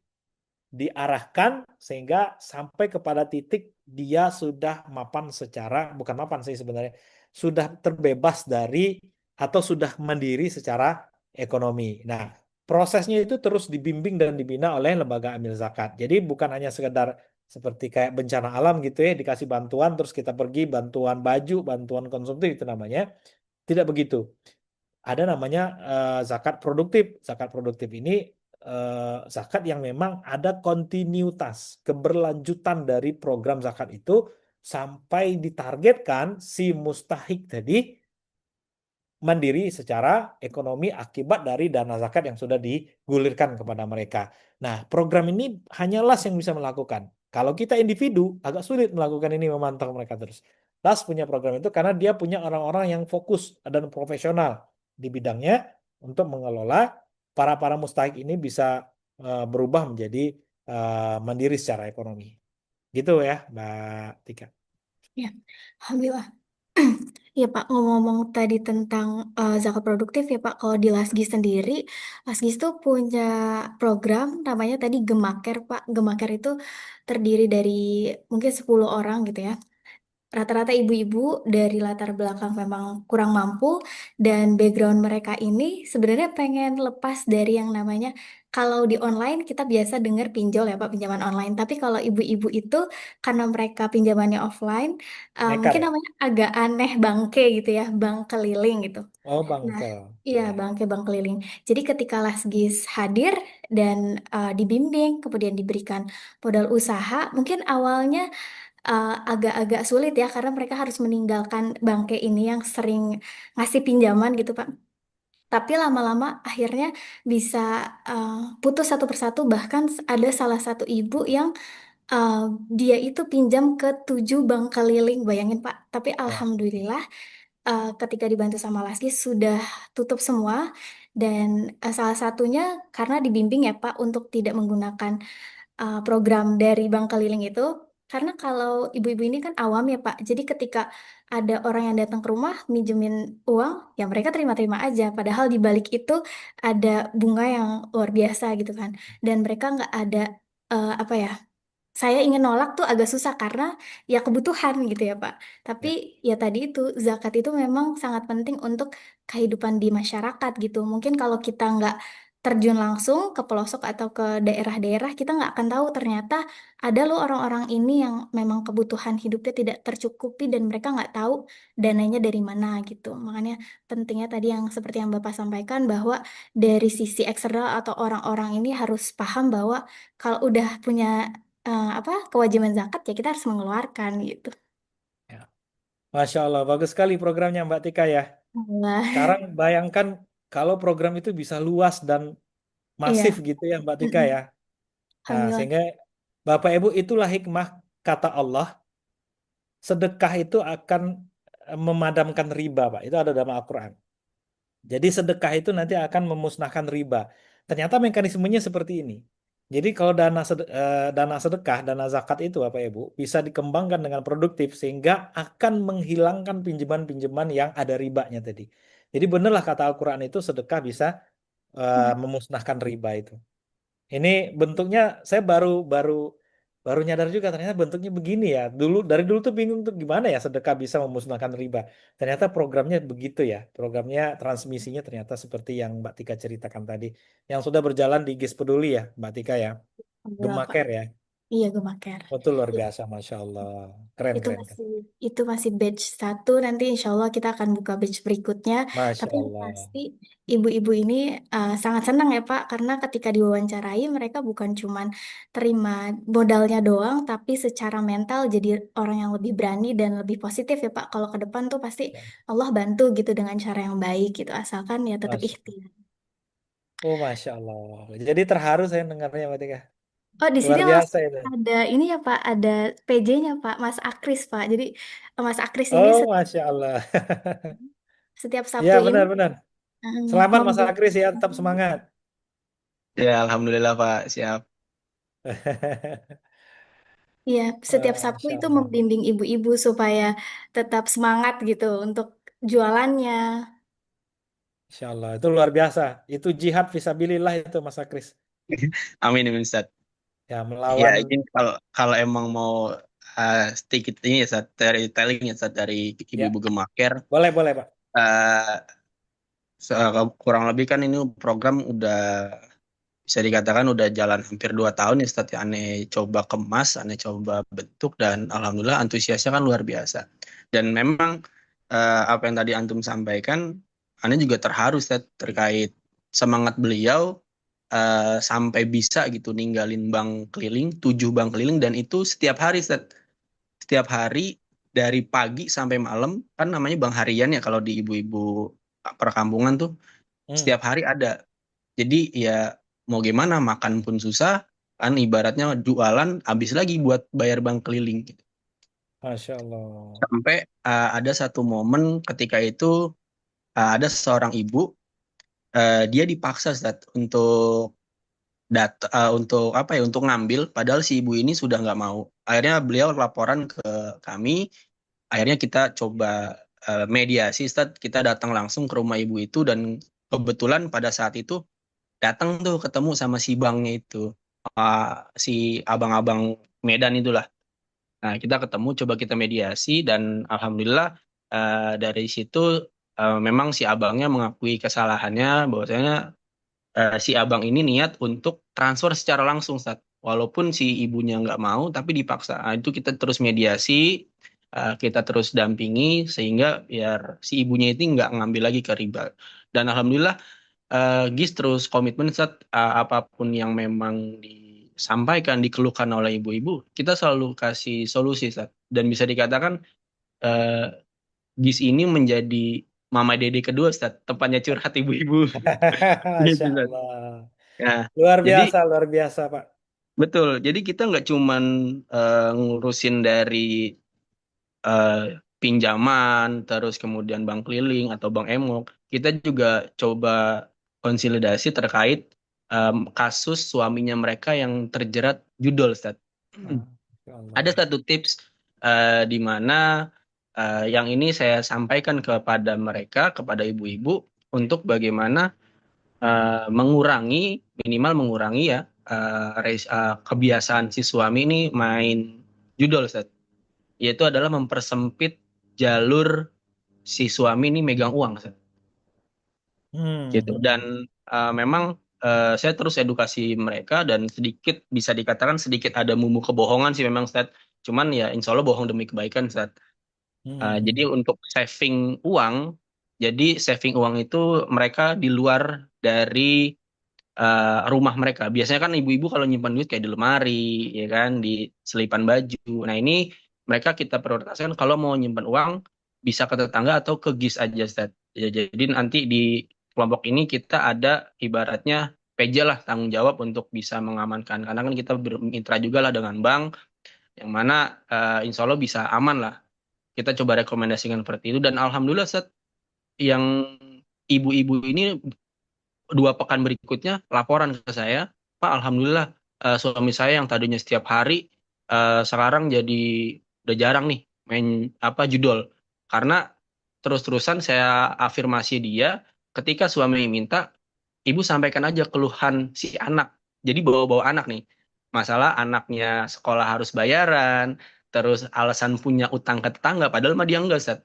diarahkan sehingga sampai kepada titik dia sudah mapan secara, bukan mapan sih sebenarnya, sudah terbebas dari atau sudah mandiri secara ekonomi. Nah, prosesnya itu terus dibimbing dan dibina oleh lembaga amil zakat. Jadi bukan hanya sekedar seperti kayak bencana alam gitu ya, dikasih bantuan terus kita pergi bantuan baju, bantuan konsumtif itu namanya. Tidak begitu. Ada namanya zakat produktif. Zakat produktif ini zakat yang memang ada kontinuitas, keberlanjutan dari program zakat itu sampai ditargetkan si mustahik tadi mandiri secara ekonomi akibat dari dana zakat yang sudah digulirkan kepada mereka. Nah, program ini hanya LAS yang bisa melakukan. Kalau kita individu, agak sulit melakukan ini, memantau mereka terus. LAS punya program itu karena dia punya orang-orang yang fokus dan profesional di bidangnya untuk mengelola para mustahik ini bisa berubah menjadi mandiri secara ekonomi. Gitu ya, Mbak Tika. Ya, Alhamdulillah. Ya Pak, ngomong-ngomong tadi tentang zakat produktif ya Pak, kalau di Lasgi sendiri, Lasgi itu punya program namanya tadi Gemaker Pak. Gemaker itu terdiri dari mungkin 10 orang gitu ya. Rata-rata ibu-ibu dari latar belakang memang kurang mampu dan background mereka ini sebenarnya pengen lepas dari yang namanya kalau di online kita biasa dengar pinjol ya Pak, pinjaman online. Tapi kalau ibu-ibu itu karena mereka pinjamannya offline, Nekar mungkin ya? namanya agak aneh bangke gitu ya, bank keliling gitu. Oh, Nah, bangkel. iya Ya. bangke bank keliling. Jadi ketika Lasgis hadir dan dibimbing, kemudian diberikan modal usaha, mungkin awalnya agak-agak sulit ya karena mereka harus meninggalkan bangke ini yang sering ngasih pinjaman gitu Pak. Tapi lama-lama akhirnya bisa uh, putus satu persatu bahkan ada salah satu ibu yang uh, dia itu pinjam ke 7 bank keliling bayangin Pak. Tapi Wah. alhamdulillah ketika dibantu sama Laski sudah tutup semua dan salah satunya karena dibimbing ya Pak untuk tidak menggunakan program dari bank keliling itu karena kalau ibu-ibu ini kan awam ya Pak jadi ketika ada orang yang datang ke rumah minjemin uang ya mereka terima-terima aja padahal di balik itu ada bunga yang luar biasa gitu kan dan mereka nggak ada apa ya saya ingin nolak tuh agak susah karena ya kebutuhan gitu ya Pak. Tapi Ya. ya tadi itu zakat itu memang sangat penting untuk kehidupan di masyarakat gitu. Mungkin kalau kita nggak terjun langsung ke pelosok atau ke daerah-daerah, kita nggak akan tahu ternyata ada loh orang-orang ini yang memang kebutuhan hidupnya tidak tercukupi dan mereka nggak tahu dananya dari mana gitu. Makanya pentingnya tadi yang seperti yang Bapak sampaikan bahwa dari sisi eksternal atau orang-orang ini harus paham bahwa kalau udah punya apa kewajiban zakat ya kita harus mengeluarkan gitu. Ya. Masya Allah, bagus sekali programnya Mbak Tika ya. Alhamdulillah. Sekarang bayangkan kalau program itu bisa luas dan masif Iya. gitu ya Mbak Tika ya. Mm-mm. Nah, Alhamdulillah. sehingga Bapak Ibu itulah hikmah kata Allah, sedekah itu akan memadamkan riba, Pak. Itu ada dalam Al-Quran. Jadi sedekah itu nanti akan memusnahkan riba. Ternyata mekanismenya seperti ini. Jadi kalau dana sedekah, dana zakat itu Bapak Ibu bisa dikembangkan dengan produktif sehingga akan menghilangkan pinjaman-pinjaman yang ada ribanya tadi. Jadi benarlah kata Al-Quran itu sedekah bisa Hmm. memusnahkan riba itu. Ini bentuknya saya baru baru baru nyadar juga ternyata bentuknya begini ya. Dari dulu tuh bingung tuh gimana ya sedekah bisa memusnahkan riba. Ternyata programnya begitu ya. Programnya transmisinya ternyata seperti yang Mbak Tika ceritakan tadi, yang sudah berjalan di GIS Peduli ya, Mbak Tika ya. Alhamdulillah, Pak. Gemaker ya. Iya, Gemaker. Betul luar biasa, Masya Allah. Keren, Itu keren, keren. masih itu masih batch satu, nanti insya Allah kita akan buka batch berikutnya. Masya Tapi yang Allah. pasti ibu-ibu ini sangat senang ya Pak, karena ketika diwawancarai mereka bukan cuman terima modalnya doang, tapi secara mental jadi orang yang lebih berani dan lebih positif ya Pak. Kalau ke depan tuh pasti Allah bantu gitu dengan cara yang baik gitu, asalkan ya tetap Masya Allah. ikhtiar. Oh, Masya Allah. Jadi terharu saya dengarnya, Mbak Tika. Oh, di sini Luar biasa langsung itu. ada ini ya Pak, ada PJ-nya Pak, Mas Akris Pak. Jadi Mas Akris ini Oh, Masya Allah. setiap Ya, Sabtu ini benar-benar. Selamat Mas membimbing. Akris ya, tetap semangat. Ya, alhamdulillah Pak, siap. Iya, setiap Sabtu Masya itu Allah. membimbing ibu-ibu supaya tetap semangat gitu untuk jualannya. Masya Allah. Itu luar biasa. Itu jihad fisabilillah itu Mas Akris. Amin, amin, Ustaz. Ya, Ya, melawan. ini kalau kalau emang mau sedikit ini ya, Ustaz, telling ya, Ustaz, dari Ya, ibu-ibu Gemaker. boleh, boleh Pak. eh, Kurang lebih kan ini program udah bisa dikatakan udah jalan hampir 2 tahun ya, Ustaz, ya. Aneh coba kemas, aneh coba bentuk, dan alhamdulillah antusiasnya kan luar biasa. Dan memang apa yang tadi Antum sampaikan, aneh juga terharu, Ustaz, terkait semangat beliau sampai bisa gitu ninggalin bank keliling, 7 bank keliling, dan itu setiap hari, Ustaz. Setiap hari dari pagi sampai malam, kan namanya bank harian ya kalau di ibu-ibu perkampungan tuh, Hmm, setiap hari ada. Jadi ya mau gimana, makan pun susah, kan ibaratnya jualan habis lagi buat bayar bank keliling gitu. Masya Allah. Sampai ada satu momen ketika itu ada seorang ibu, dia dipaksa, Ustaz, untuk apa ya, untuk ngambil, padahal si ibu ini sudah nggak mau. Akhirnya beliau laporan ke kami. Akhirnya kita coba mediasi, Ustaz. Kita datang langsung ke rumah ibu itu, dan kebetulan pada saat itu datang tuh ketemu sama si banknya itu. Si abang-abang Medan itulah. Nah, kita ketemu, coba kita mediasi, dan alhamdulillah dari situ memang si abangnya mengakui kesalahannya, bahwasanya si abang ini niat untuk transfer secara langsung, Ustaz. Walaupun si ibunya nggak mau, tapi dipaksa. Nah, itu kita terus mediasi, kita terus dampingi, sehingga biar si ibunya itu nggak ngambil lagi ke riba. Dan alhamdulillah GIS terus komitmen, Ustaz, apapun yang memang disampaikan, dikeluhkan oleh ibu-ibu, kita selalu kasih solusi, Ustaz. Dan bisa dikatakan eh, GIS ini menjadi mama dede kedua, Ustaz. Tempatnya curhat ibu-ibu. Gitu, Masya Ustaz. Allah. Nah, jadi Luar biasa Pak. betul. Jadi kita nggak cuman ngurusin dari eh, pinjaman, terus kemudian bank keliling atau bank emok. Kita juga coba konsolidasi terkait kasus suaminya mereka yang terjerat judol, Ustaz. Masya Ada Allah. satu tips di mana yang ini saya sampaikan kepada mereka, kepada ibu-ibu, untuk bagaimana mengurangi, minimal mengurangi ya, kebiasaan si suami ini main judol, Ustaz. Yaitu adalah mempersempit jalur si suami ini megang uang, Ustaz. Gitu. Hmm. Dan memang saya terus edukasi mereka, dan sedikit bisa dikatakan sedikit ada mumu kebohongan sih memang, Ustaz. Cuman ya insya Allah bohong demi kebaikan, Ustaz. Jadi Hmm. untuk saving uang, jadi saving uang itu mereka di luar dari rumah mereka. Biasanya kan ibu-ibu kalau nyimpan duit kayak di lemari, ya kan, di selipan baju. Nah, ini mereka kita prioritaskan kalau mau nyimpan uang bisa ke tetangga atau ke GIS aja, Ustaz. Ya, jadi nanti di kelompok ini kita ada ibaratnya PJ lah, tanggung jawab untuk bisa mengamankan. Karena kan kita bermitra juga lah dengan bank, yang mana insya Allah bisa aman lah. Kita coba rekomendasikan seperti itu, dan alhamdulillah, Ustaz, yang ibu-ibu ini 2 pekan berikutnya laporan ke saya, Pak, alhamdulillah suami saya yang tadinya setiap hari sekarang jadi udah jarang nih main apa judol, karena terus-terusan saya afirmasi dia, ketika suami minta, ibu sampaikan aja keluhan si anak, jadi bawa-bawa anak nih. masalah anaknya sekolah harus bayaran, terus alasan punya utang ke tetangga, padahal mah dia enggak, Ustaz.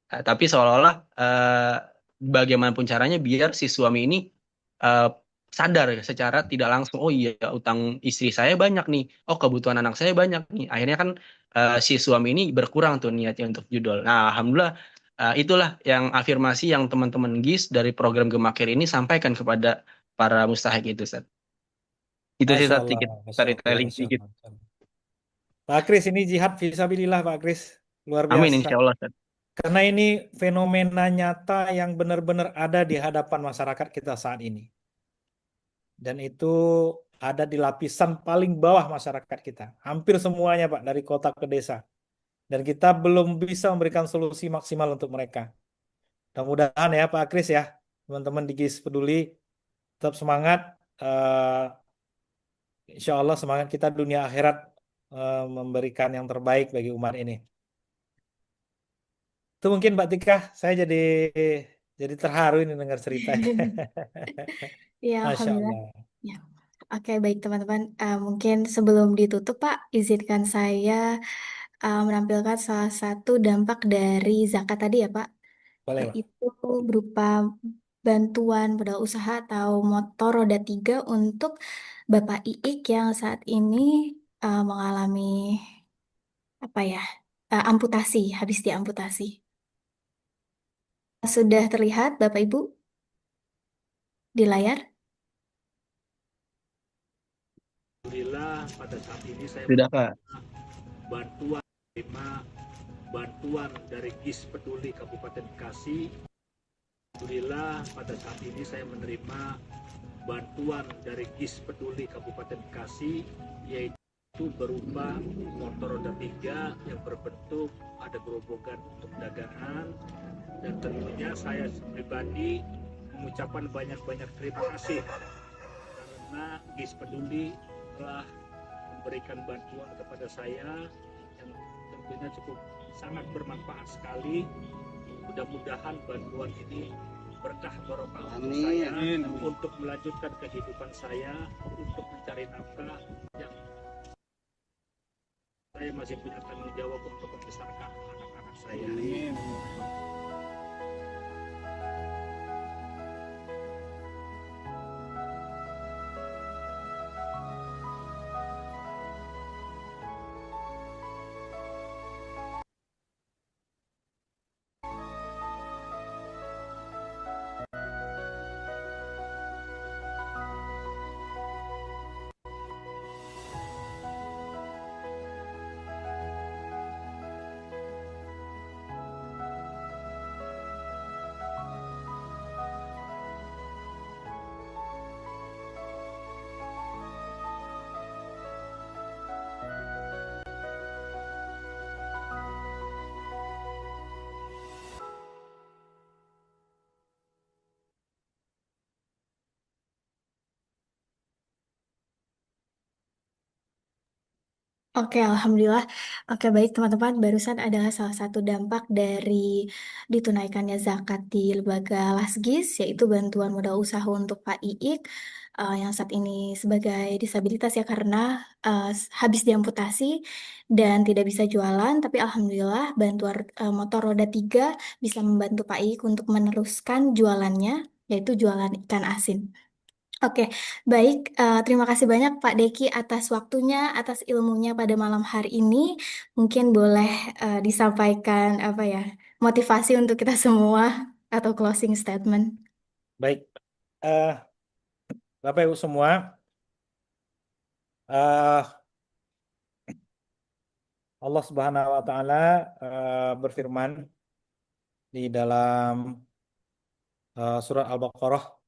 Tapi seolah-olah bagaimanapun caranya biar si suami ini eh, sadar ya, secara tidak langsung, oh iya utang istri saya banyak nih, oh kebutuhan anak saya banyak nih. Akhirnya kan si suami ini berkurang tuh niatnya untuk judol. Nah, alhamdulillah itulah yang afirmasi yang teman-teman GIS dari program Gemakir ini sampaikan kepada para mustahik itu, Ustaz. Itu sih Masya Ustaz, Allah, sedikit Masya Allah, storytelling Masya sedikit. Allah. Masya Allah. Pak Kris, ini jihad fisabilillah Pak Kris. Luar Amin biasa. insya Allah, Ustaz. Karena ini fenomena nyata yang benar-benar ada di hadapan masyarakat kita saat ini. Dan itu ada di lapisan paling bawah masyarakat kita. Hampir semuanya Pak, dari kota ke desa. Dan kita belum bisa memberikan solusi maksimal untuk mereka. Mudah-mudahan ya Pak Kris ya, teman-teman di GIS Peduli, tetap semangat. Insya Allah semangat kita dunia akhirat memberikan yang terbaik bagi umat ini. Itu mungkin Mbak Tika, saya jadi terharu ini dengar ceritanya. Ya, Masya Alhamdulillah. Allah. Ya. Oke, baik teman-teman. Mungkin sebelum ditutup, Pak, izinkan saya menampilkan salah satu dampak dari zakat tadi ya, Pak, Boleh Pak. yaitu berupa bantuan modal usaha atau motor roda 3 untuk Bapak Iik yang saat ini mengalami apa ya, amputasi, habis diamputasi. Sudah terlihat Bapak Ibu di layar? Alhamdulillah pada saat ini saya Sudah, Pak. bantuan dari GIS Peduli Kabupaten Bekasi. Alhamdulillah pada saat ini saya menerima bantuan dari GIS Peduli Kabupaten Bekasi, yaitu berupa motor roda 3 yang berbentuk ada gerobokan untuk dagangan, dan tentunya saya pribadi mengucapkan banyak-banyak terima kasih karena GIS Peduli telah memberikan bantuan kepada saya yang tentunya cukup sangat bermanfaat sekali. Mudah-mudahan bantuan ini berkah barokah untuk saya untuk melanjutkan kehidupan saya, untuk mencari nafkah yang saya masih punya tanggung jawab untuk membesarkan anak-anak saya. Oke, Alhamdulillah. Oke, baik teman-teman. Barusan adalah salah satu dampak dari ditunaikannya zakat di lembaga Lasgis, yaitu bantuan modal usaha untuk Pak Iik yang saat ini sebagai disabilitas ya karena habis diamputasi dan tidak bisa jualan. Tapi Alhamdulillah bantuan motor roda 3 bisa membantu Pak Iik untuk meneruskan jualannya, yaitu jualan ikan asin. Oke, baik. Terima kasih banyak Pak Deki atas waktunya, atas ilmunya pada malam hari ini. Mungkin boleh disampaikan apa ya, motivasi untuk kita semua atau closing statement. Baik. Bapak Ibu semua, Allah Subhanahu wa Ta'ala berfirman di dalam surat Al-Baqarah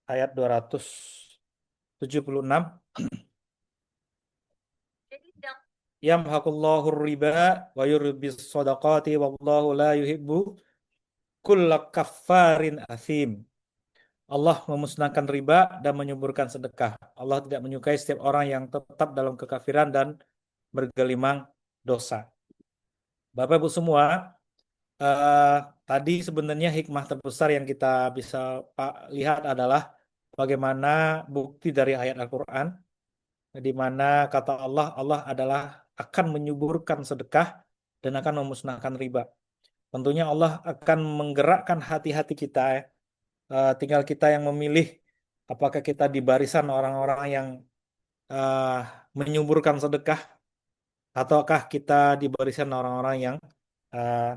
ayat 276. Yamhaqullahu riba wa yurbis shadaqati wallahu la yuhibbu kulla kaffarin athim. Allah memusnahkan riba dan menyuburkan sedekah. Allah tidak menyukai setiap orang yang tetap dalam kekafiran dan bergelimang dosa. Bapak Ibu semua, tadi sebenarnya hikmah terbesar yang kita bisa lihat adalah bagaimana bukti dari ayat Al-Quran di mana kata Allah, Allah adalah akan menyuburkan sedekah dan akan memusnahkan riba. Tentunya Allah akan menggerakkan hati-hati kita ya. Tinggal kita yang memilih apakah kita di barisan orang-orang yang eh, menyuburkan sedekah ataukah kita di barisan orang-orang yang eh,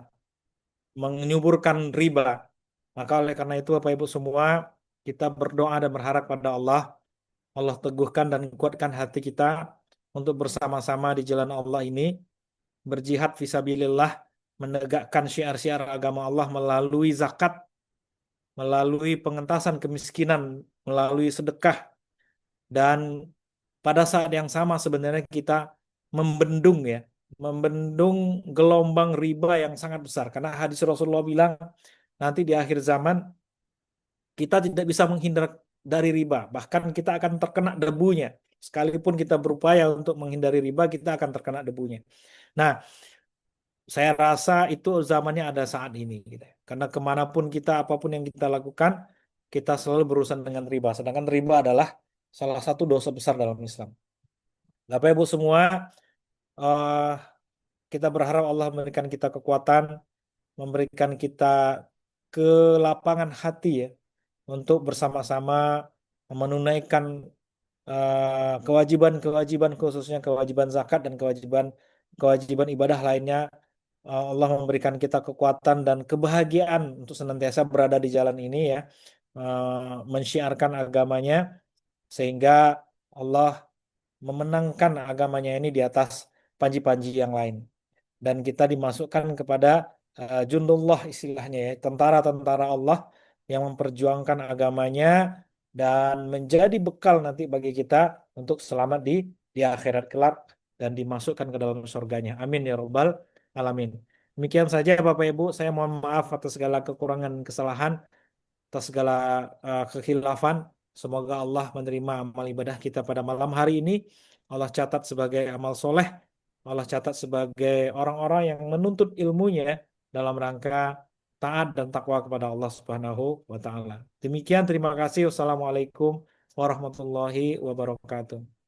menyuburkan riba. Maka oleh karena itu Bapak Ibu semua, kita berdoa dan berharap pada Allah, Allah teguhkan dan kuatkan hati kita untuk bersama-sama di jalan Allah ini, berjihad fisabilillah, menegakkan syiar-syiar agama Allah melalui zakat, melalui pengentasan kemiskinan, melalui sedekah, dan pada saat yang sama sebenarnya kita membendung ya, membendung gelombang riba yang sangat besar. Karena hadis Rasulullah bilang nanti di akhir zaman kita tidak bisa menghindar dari riba, bahkan kita akan terkena debunya. Sekalipun kita berupaya untuk menghindari riba, kita akan terkena debunya. Nah, saya rasa itu zamannya ada saat ini, gitu. Karena kemanapun kita, apapun yang kita lakukan, kita selalu berurusan dengan riba. Sedangkan riba adalah salah satu dosa besar dalam Islam. Bapak Ibu semua, eh, kita berharap Allah memberikan kita kekuatan, memberikan kita kelapangan hati ya, untuk bersama-sama menunaikan kewajiban-kewajiban khususnya kewajiban zakat dan kewajiban ibadah lainnya. Allah memberikan kita kekuatan dan kebahagiaan untuk senantiasa berada di jalan ini ya, mensyiarkan agamanya sehingga Allah memenangkan agamanya ini di atas panji-panji yang lain. Dan kita dimasukkan kepada jundullah istilahnya ya, tentara-tentara Allah yang memperjuangkan agamanya dan menjadi bekal nanti bagi kita untuk selamat di akhirat kelak dan dimasukkan ke dalam surganya. Amin ya rabbal alamin. Demikian saja Bapak Ibu, saya mohon maaf atas segala kekurangan kesalahan, atas segala kekhilafan. Semoga Allah menerima amal ibadah kita pada malam hari ini. Allah catat sebagai amal soleh. Allah catat sebagai orang-orang yang menuntut ilmunya dalam rangka taat dan takwa kepada Allah Subhanahu wa taala. Demikian, terima kasih. Wassalamualaikum warahmatullahi wabarakatuh.